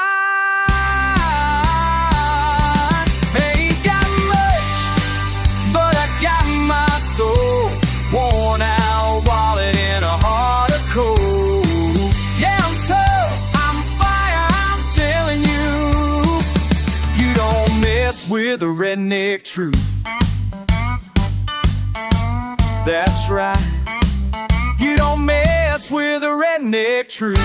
Ain't got much, but I got my soul. Worn out wallet and a heart of coal. Yeah, I'm tough, I'm fire, I'm telling you. You don't mess with a redneck truth. That's right, you don't mess with a redneck truth.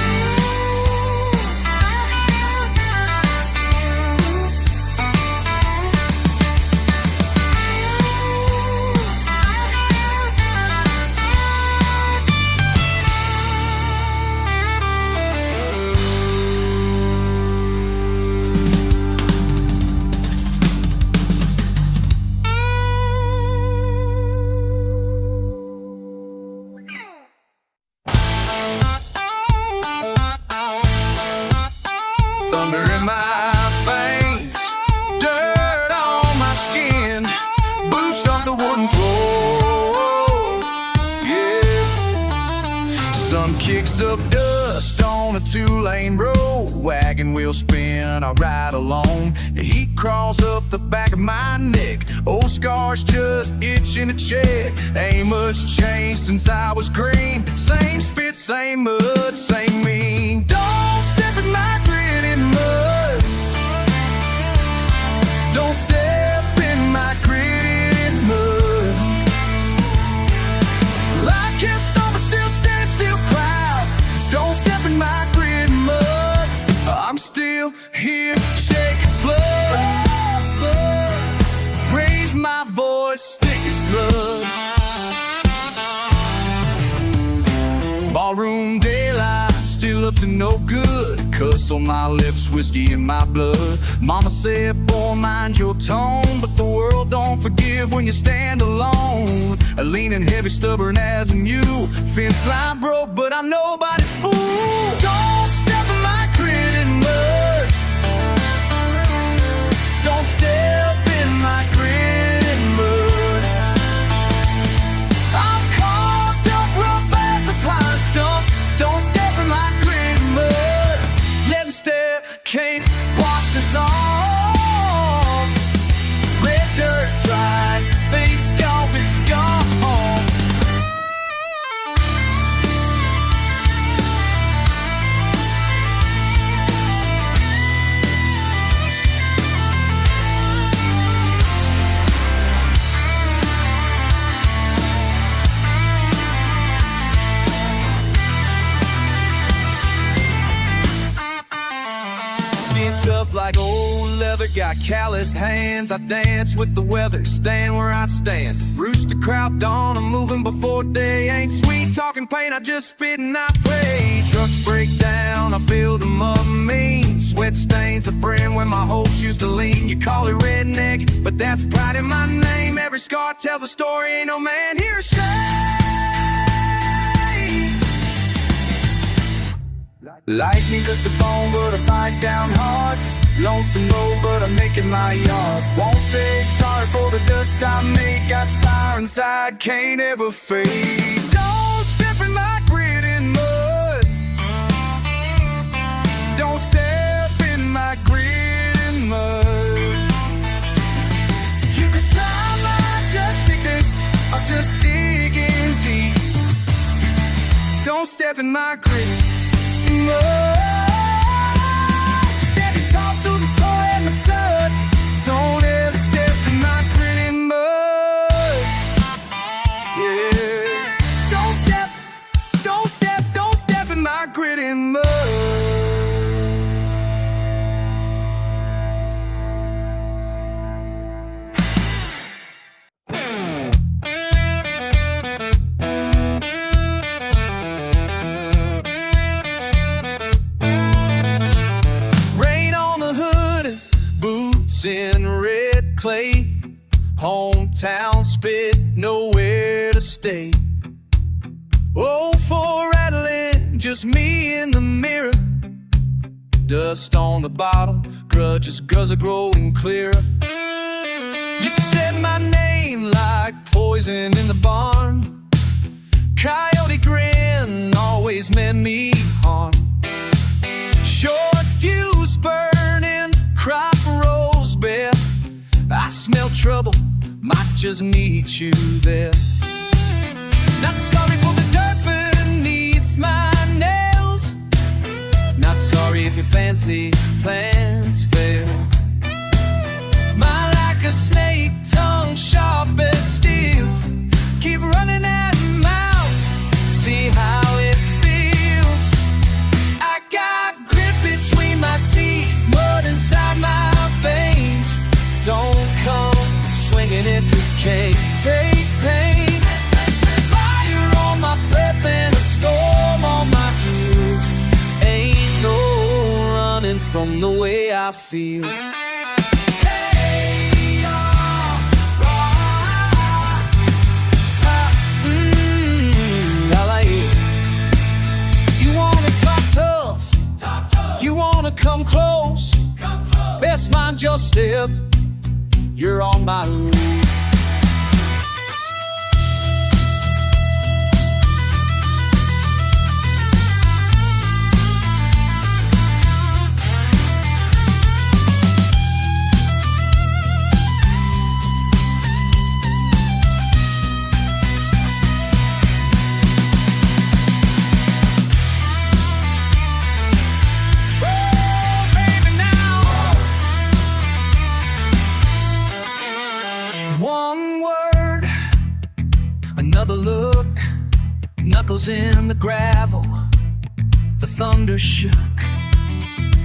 Thunder in my veins, dirt on my skin, boost up the wooden floor. Yeah, sun kicks up dust on a two-lane road, wagon wheel spin, I ride alone. The heat crawls up the back of my neck, old scars just itching to check. Ain't much changed since I was green, same spit, same mud, same mean. Don't step in my mud. Don't step in my gritty mud. I can't stop, but still stand, still proud. Don't step in my gritty mud. I'm still here, shaking flood. Raise my voice, thick as blood. Ballroom daylight, still up to no good. Cuss on my lips, whiskey in my blood. Mama said, boy, mind your tone, but the world don't forgive when you stand alone. A leaning heavy, stubborn as a mule. Fence line broke, but I'm nobody's fool. Don't step in my gritty mud. Don't step in my gritty mud. I'm carved up rough as a pine stump. Don't step in my gritty mud. Let me step, can't wash this off. Red dirt dry, face gone, it's gone. Tough like old leather, got callous hands. I dance with the weather, stand where I stand. Rooster crowd dawn, I'm moving before day. Ain't sweet talking pain, I just spit and I pray. Trucks break down, I build them up mean. Sweat stains the brand where my hopes used to lean. You call it redneck, but that's pride in my name. Every scar tells a story, ain't no man here ashamed. Lightning cuts the bone, but I bite down hard. Lonesome road, but I'm making my yard. Won't say sorry for the dust I made. Got fire inside, can't ever fade. Don't step in my gritty mud. Don't step in my gritty mud. You can try my justice, I'm just digging deep. Don't step in my gritty mud. Standing tall through the pour and the flood. Don't ever step in my gritty mud. Yeah. Don't step, don't step, don't step in my gritty mud. In red clay, hometown spit, nowhere to stay. Oh, for rattling, just me in the mirror. Dust on the bottle, grudges, girls are growing clearer. You said my name like poison in the barn. Coyote grin always meant me harm. Short fuse burning, crop rose bare. I smell trouble, might just meet you there. Not sorry for the dirt beneath my nails. Not sorry if your fancy plans fail. Mine like a snake, tongue sharp as steel. Keep running at mouth, see how it feels. I got grit between my teeth, mud inside my veins. Don't come swinging if you can't take pain. Fire on my breath and a storm on my heels. Ain't no running from the way I feel. Come close, best mind your step. You're on my route. One word, another look, knuckles in the gravel, the thunder shook.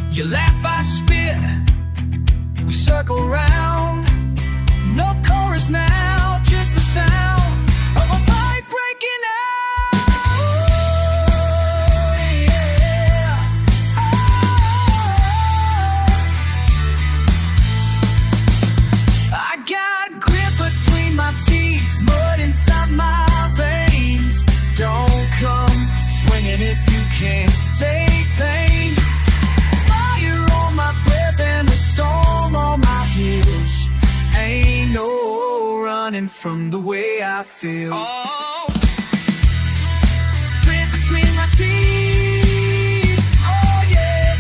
You laugh, I spit, we circle round. No chorus now, just the sound of a fight breaking out. Yeah. I got grit between my teeth, mud inside my veins. Don't come swinging if you can't take pain. Fire on my breath and a storm on my heels. Ain't no running from the way I feel. Oh. Grit between my teeth. Oh yeah.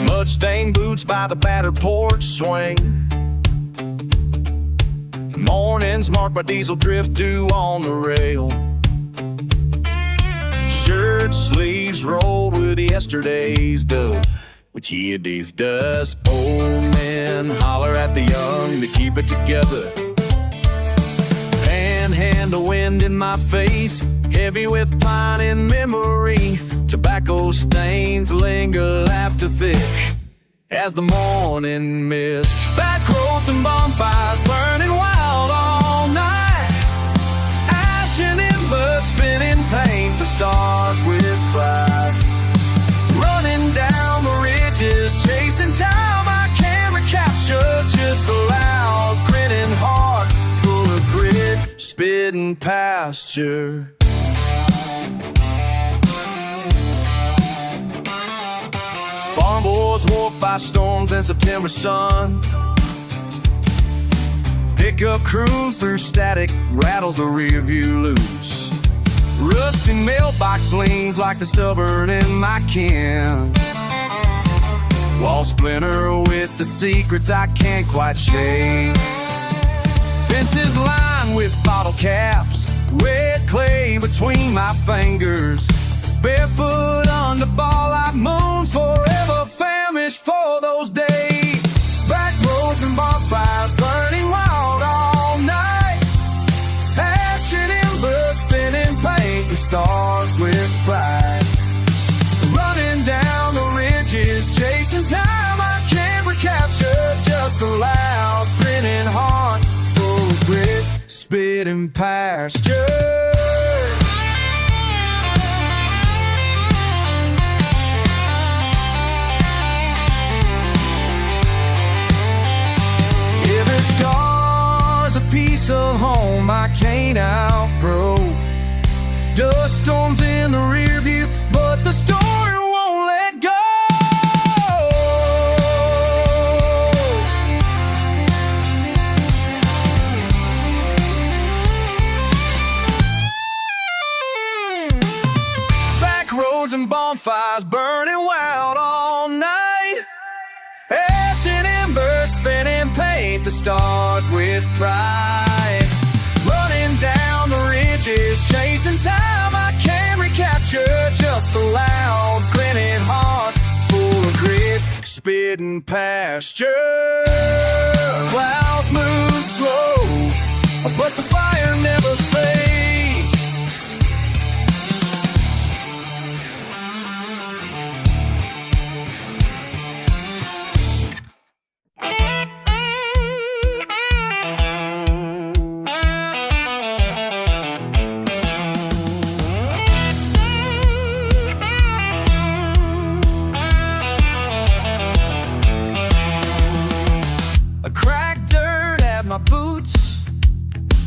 Mud-stained boots by the battered porch swing. Mornings marked by diesel drift dew on the rail. Shirt sleeves rolled with yesterday's dough. With yesterday's dust, old men holler at the young to keep it together. Panhandle wind in my face, heavy with pine in memory. Tobacco stains linger after thick as the morning mist. Backroads and bonfires burning wild all night. Ash and embers spinning paint the stars with pride. Running down the ridges, chasing time I can't recapture. Just a loud grinning heart full of grit, spitting pasture. Farmboys warped by storms and September sun. Pickup cruise through static, rattles the rear view loose. Rusty mailbox leans like the stubborn in my kin. Wall splinter with the secrets I can't quite shake. Fences lined with bottle caps, wet clay between my fingers. Barefoot on the ball, I moon forever, famished for those days. Back roads and bonfires burning wild all night. Ash and embers spinning paint the stars with pride. Running down the ridges, chasing time I can't recapture. Just a loud grinning heart full of grit, spitting pasture. I can't outgrow. Dust storms in the rear view, but the story won't let go. Back roads and bonfires burning wild all night. Ash and embers spinning paint the stars with pride. Running down the ridges, chasing time I can't recapture. Just the loud, grinning heart, full of grit, spitting pasture. Clouds move slow, but the fire never fades. Cracked dirt at my boots,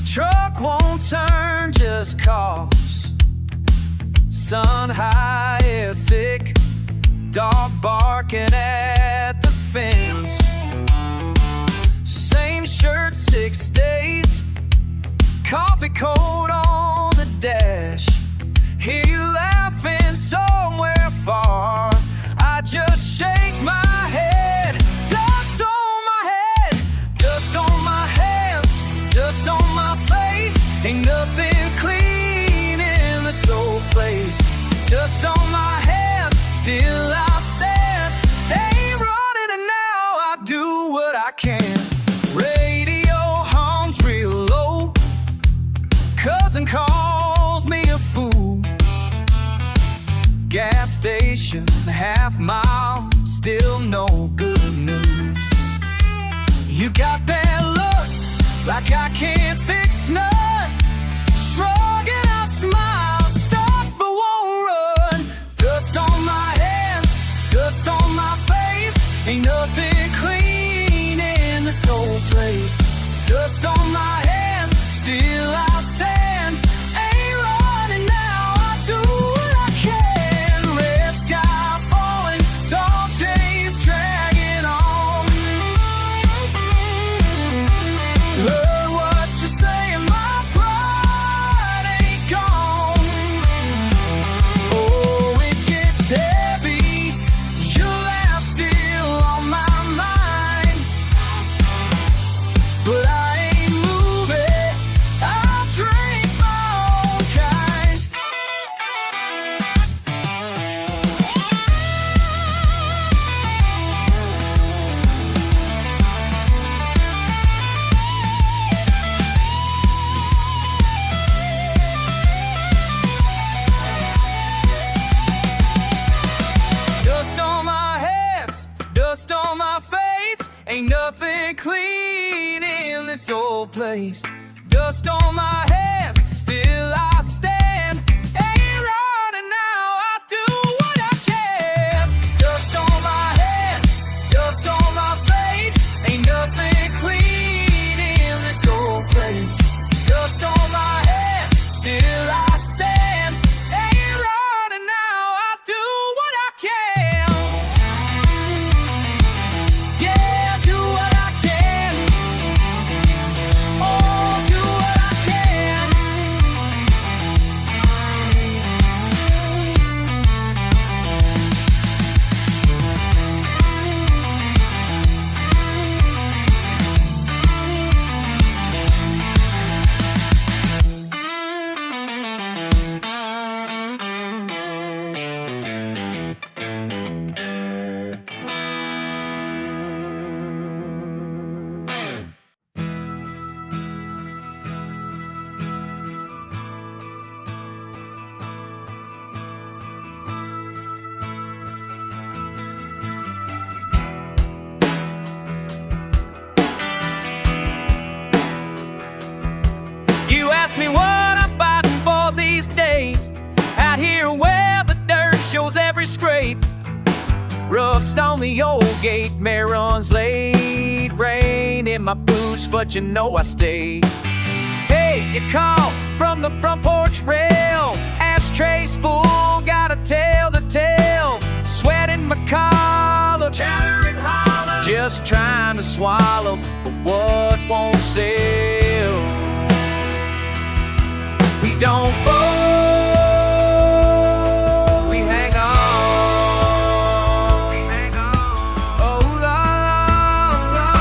truck won't turn, just cause. Sun high, air thick, dog barking at the fence. Same shirt 6 days, coffee coat on the dash. Hear you laughing somewhere far, I just shake my head. Dust on my head, dust on my hands, dust on my face. Ain't nothing clean in this old place. Dust on my hands, still I stand. Ain't running and now I do what I can. Radio hums real low, cousin calls me a fool. Gas station, half mile, still no good news. You got that look, like I can't fix none. Shrugging, I smile, stop but won't run. Dust on my hands, dust on my face. Ain't nothing clean in this old place. Dust on my hands, still I stand. Ain't running now, I do what I can. Red sky falling, dark days dragging on. Heard what you say, my pride ain't gone. Oh, it gets heavy, your laugh still on my mind. But I ain't moving, I'll drink my own kind. Dust on my hands, dust on my face. Ain't nothing clean in this old place. Dust on my hands, still I stand. Ain't running now, I do what I can. Dust on my hands, dust on my face. Ain't nothing clean in this old place. Dust on my hands, still I stand. Ain't running now, I do what I can. Yeah, do what I can. Oh, do what I can. You ask me what I'm fighting for these days. Out here where the dirt shows every scrape. Rust on the old gate, mare runs late. Rain in my boots, but you know I stay. Hey, get you caught from the front porch rail. Ashtrays full, got a tale to tell. Sweating my collar, chattering hollow, just trying to swallow what won't sell. We don't fold, we hang on. We hang on. Oh, la, la,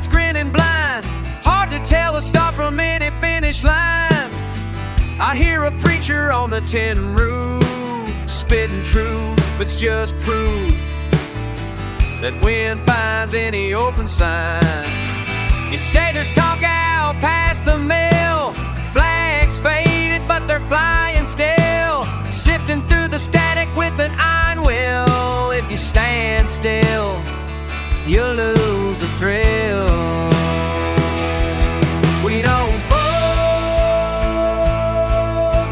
grinning blind, hard to tell a start from any finish line. I hear a preacher on the tin roof, spitting truth, but it's just proof that wind finds any open sign. You say there's talk out past the mill, flags faded but they're flying still, sifting through the static with an iron will. If you stand still, you lose the thrill. We don't fold,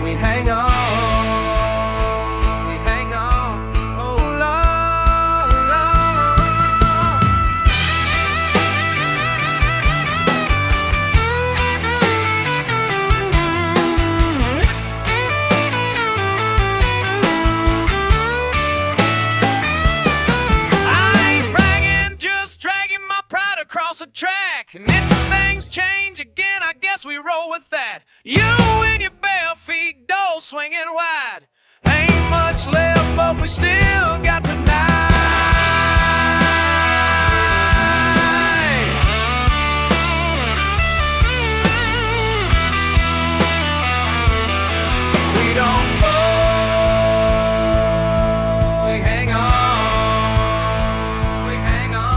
we hang on. We hang on. Oh, Lord, across the track, and if things change again, I guess we roll with that. You in your bare feet, door swinging wide. Ain't much left, but we still got the night. We don't fold, we hang on. We hang on.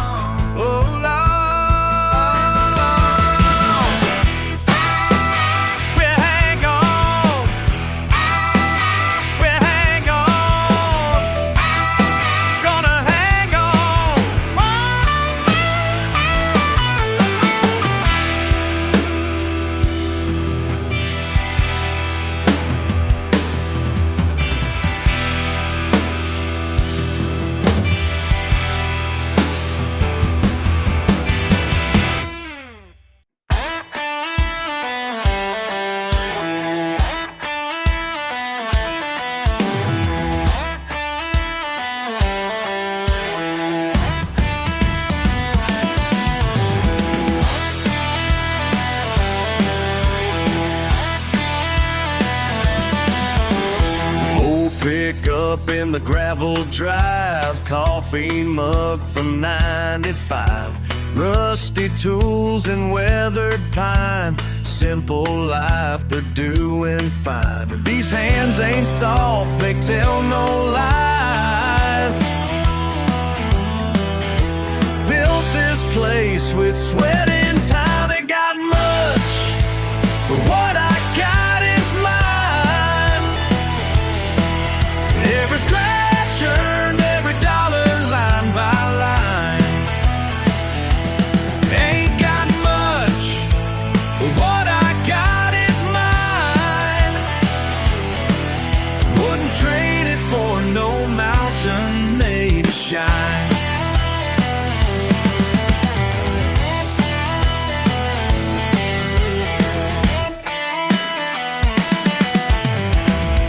Oh, pick up in the gravel drive, coffee mug from 95, rusty tools and weathered pine, simple life but doing fine. But these hands ain't soft, they tell no lies. Built this place with sweat and time, ain't got much, but what I got is mine. Every scratch earned, every dollar line by line. Ain't got much, but what I got is mine. Wouldn't trade it for no mountain made to shine.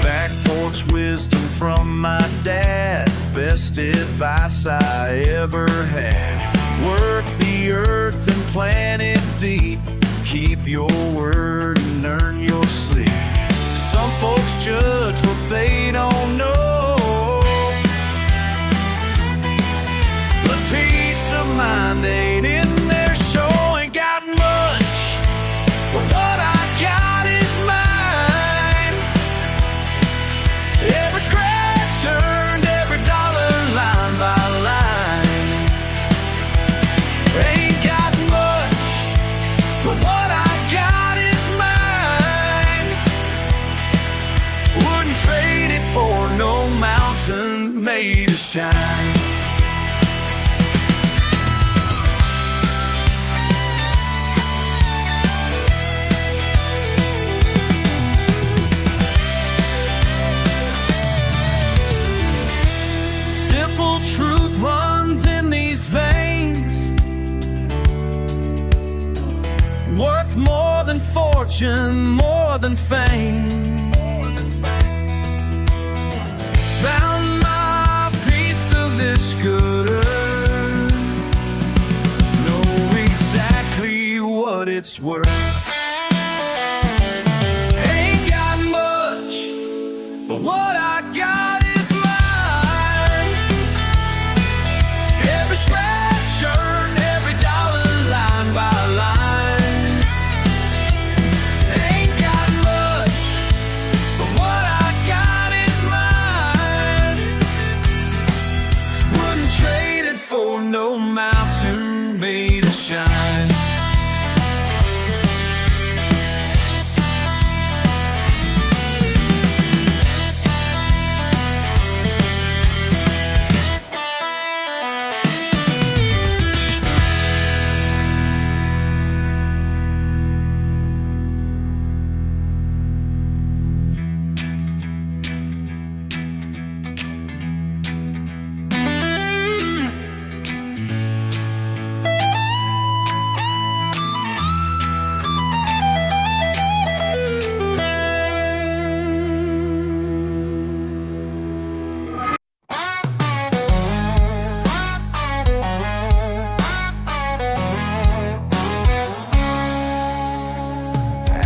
Back porch wisdom from my dad, best advice I ever had. Work the earth and plant it deep, keep your word and earn your sleep. Some folks judge what they don't know, but peace of mind ain't in their show. Ain't got much, but what I got is mine. Every scratch earned, every dollar line by line. Ain't got much, but what I got is mine. Wouldn't trade it for no mountain made worth more than fortune, more than fame. Found my piece of this good earth, know exactly what it's worth. Ain't got much, but what I got is mine. Every scratch earned, every dollar line by line. Ain't got much, but what I got is mine. Wouldn't trade it for no mountain made of shine.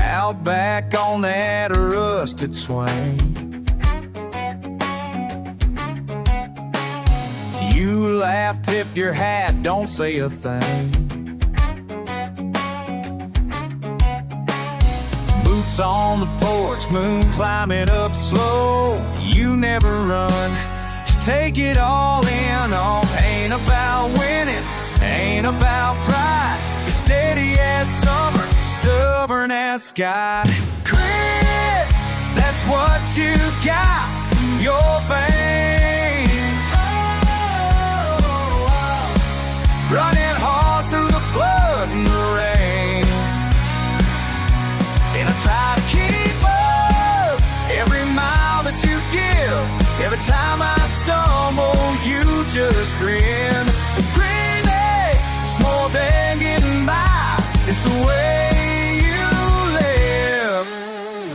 Out back on that rusted swing, you laugh, tip your hat, don't say a thing. Boots on the porch, moon climbing up slow. You never run, just take it all in. Oh, ain't about winning, ain't about pride. You're steady as summer, stubborn as sky. Grit, that's what you got in your veins. Running hard through the flood and the rain, and I try to keep up every mile that you give. Every time I stumble, you just grin. Green day is more than getting by, it's the way you live.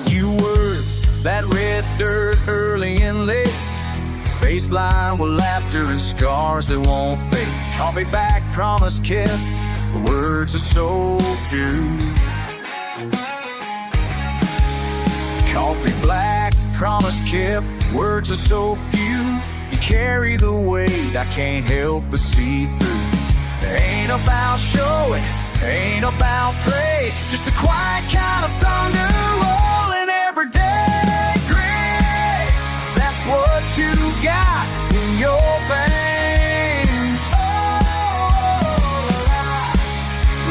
You work that red dirt early and late, face lined with laughter and scars that won't fade. Coffee back, promise kept, the words are so few. Coffee black, promise kept, words are so few. You carry the weight I can't help but see through. It ain't about showing, ain't about praise, just a quiet kind of thunder rolling every day. Great, that's what you got in your veins.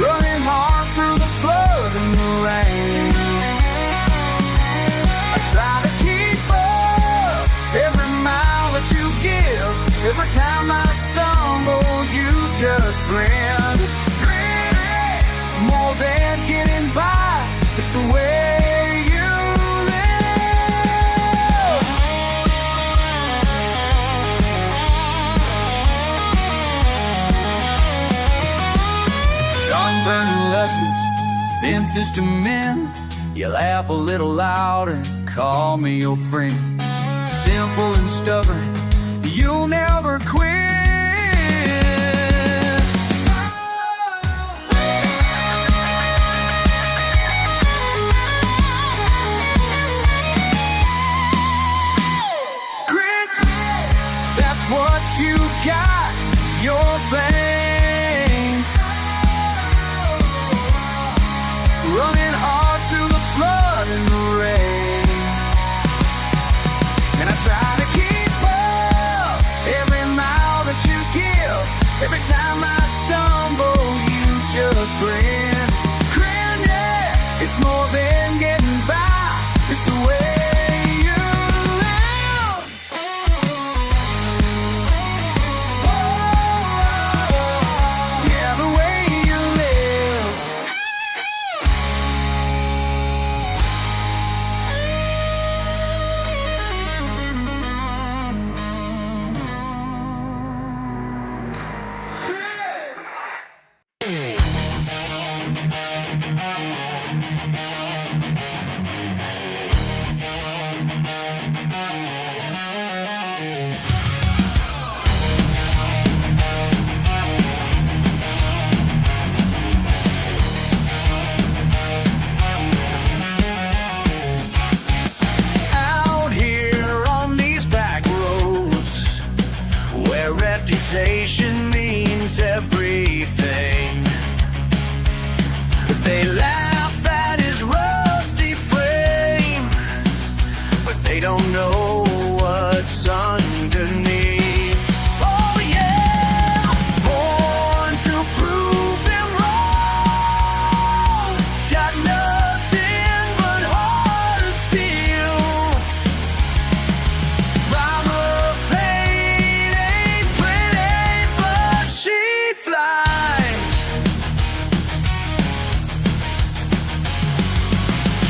Running hard through the flood and the rain. I try to keep up every mile that you give. Every time I stumble, you just grin. More than getting by, it's the way you live. Sunburn lessons, fences to mend. You laugh a little louder, call me your friend. Simple and stubborn, you'll never quit. What you got, your veins. Running hard through the flood and the rain. And I try to keep up every mile that you give. Every time I stumble, you just grin. Grin, yeah, it's more than getting by, it's the way. don't know what's underneath. Oh yeah, born to prove them wrong. Got nothing but heart of steel. Primal pain ain't pretty, but she flies.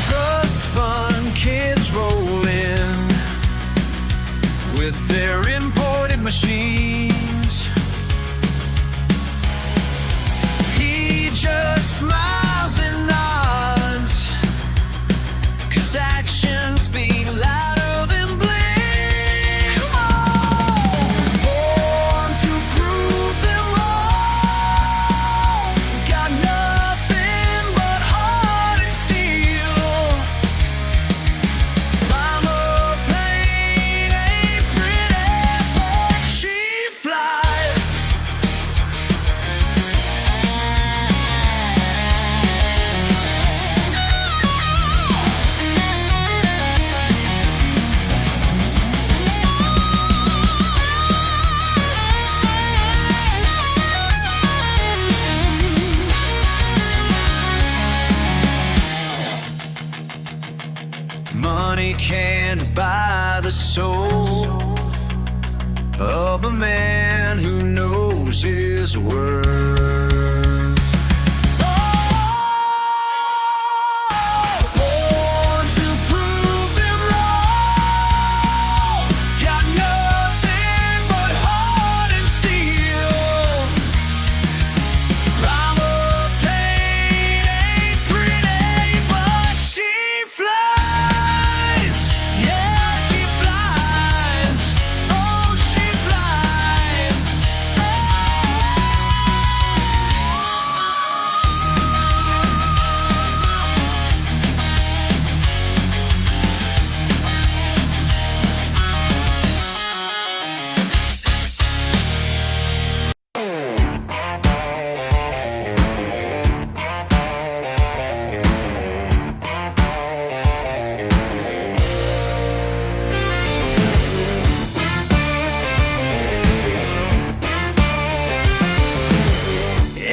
Trust fund kids roll in with their imported machines. He just smiles and nods, 'cause actions speak louder than bling. Come on! Born to prove them wrong. Got nothing but heart and steel. Mama pain ain't pretty, but she flies. Money can't buy the soul of a man who knows his worth. Born to prove them wrong. Got nothing but heart and steel. Primal pain ain't pretty, but she flies. Yeah, she flies. Oh, she flies.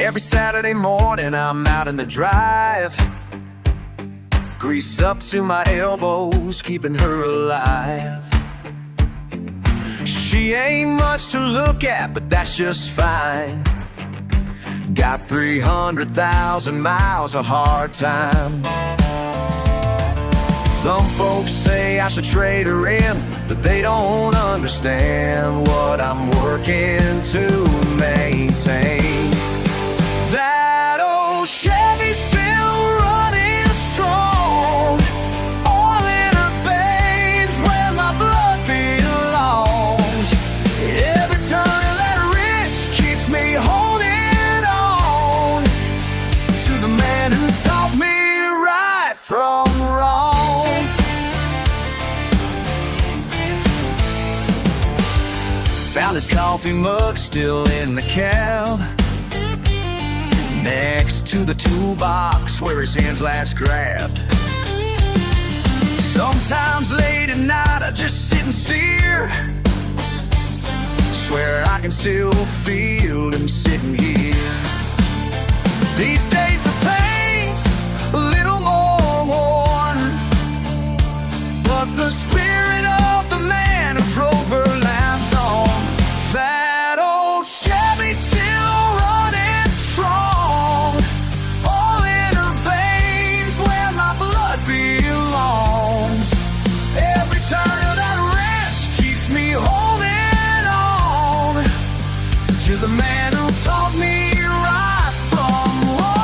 Every Saturday morning I'm out in the drive, grease up to my elbows, keeping her alive. She ain't much to look at, but that's just fine. Got 300,000 miles of hard time. Some folks say I should trade her in, but they don't understand what I'm working to maintain. That old Chevy's still running strong, oil in her veins where my blood belongs. Every turn of that wrench keeps me holding on to the man who taught me right from wrong. Found his coffee mug still in the cab, next to the toolbox where his hands last grabbed. Sometimes late at night I just sit and steer, swear I can still feel him sitting here. These days the paint's a little more worn, but the spirit of the man who drove her lives on. That old Chevy's still running strong, all in her veins where my blood belongs. Every turn of that wrench keeps me holding on to the man who taught me right from wrong.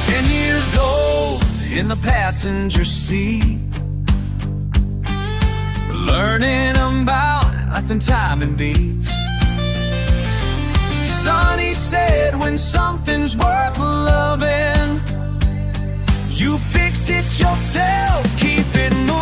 10 years old in the passenger seat, learning about life and time and beats. Son, he said, when something's worth loving, you fix it yourself, keep it moving.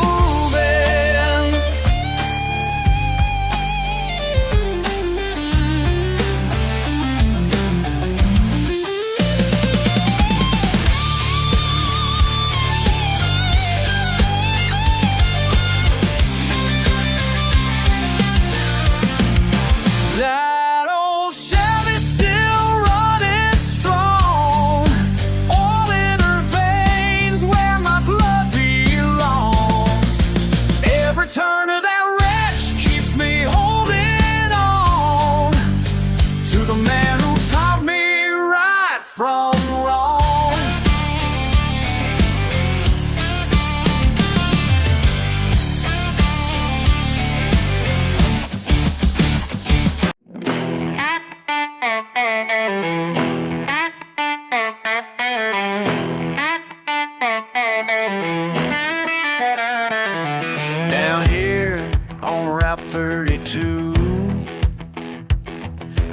on Route 32.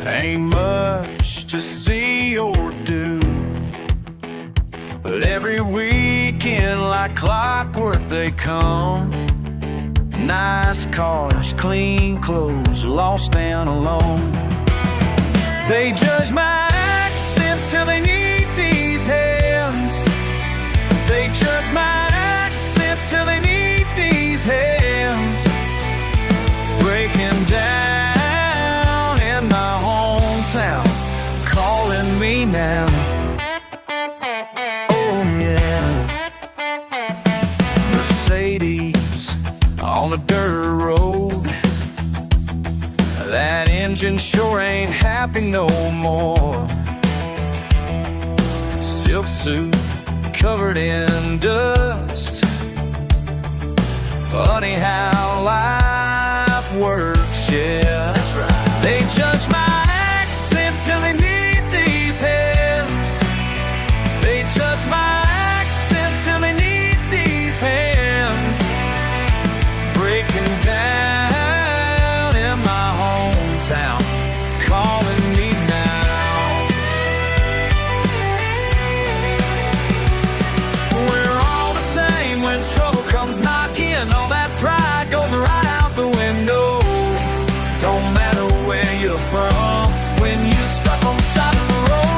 Ain't much to see or do, but every weekend like clockwork they come. Nice cars, clean clothes, lost and alone. They judge my accent till they need these hands. They judge my accent till they need these hands. Breaking down in my hometown, calling me now. Oh yeah. Mercedes on a dirt road. That engine sure ain't happy no more. Silk suit covered in dust. Funny how life works, yeah. That's right. They judge my accent till they need these hands. They judge my accent till they need these hands. Breaking down in my hometown, calling me now. We're all the same when trouble comes knocking. All that pride goes right out the window. Don't matter where you're from when you're stuck on the side of the road.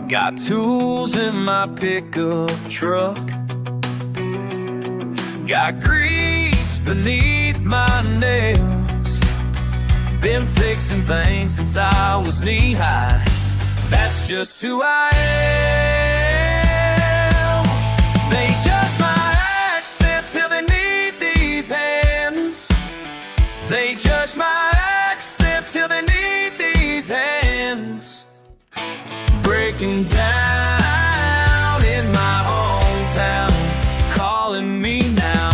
Got tools in my pickup truck. Got grease beneath my nails. Been fixing things since I was knee-high. That's just who I am. They judge my accent till they need these hands. They judge my accent till they need these hands. Breaking down in my hometown, calling me now.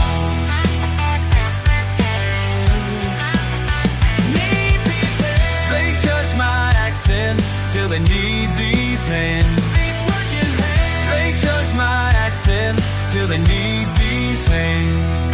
They judge my accent till they need these hands. They judge my accent till they need these hands.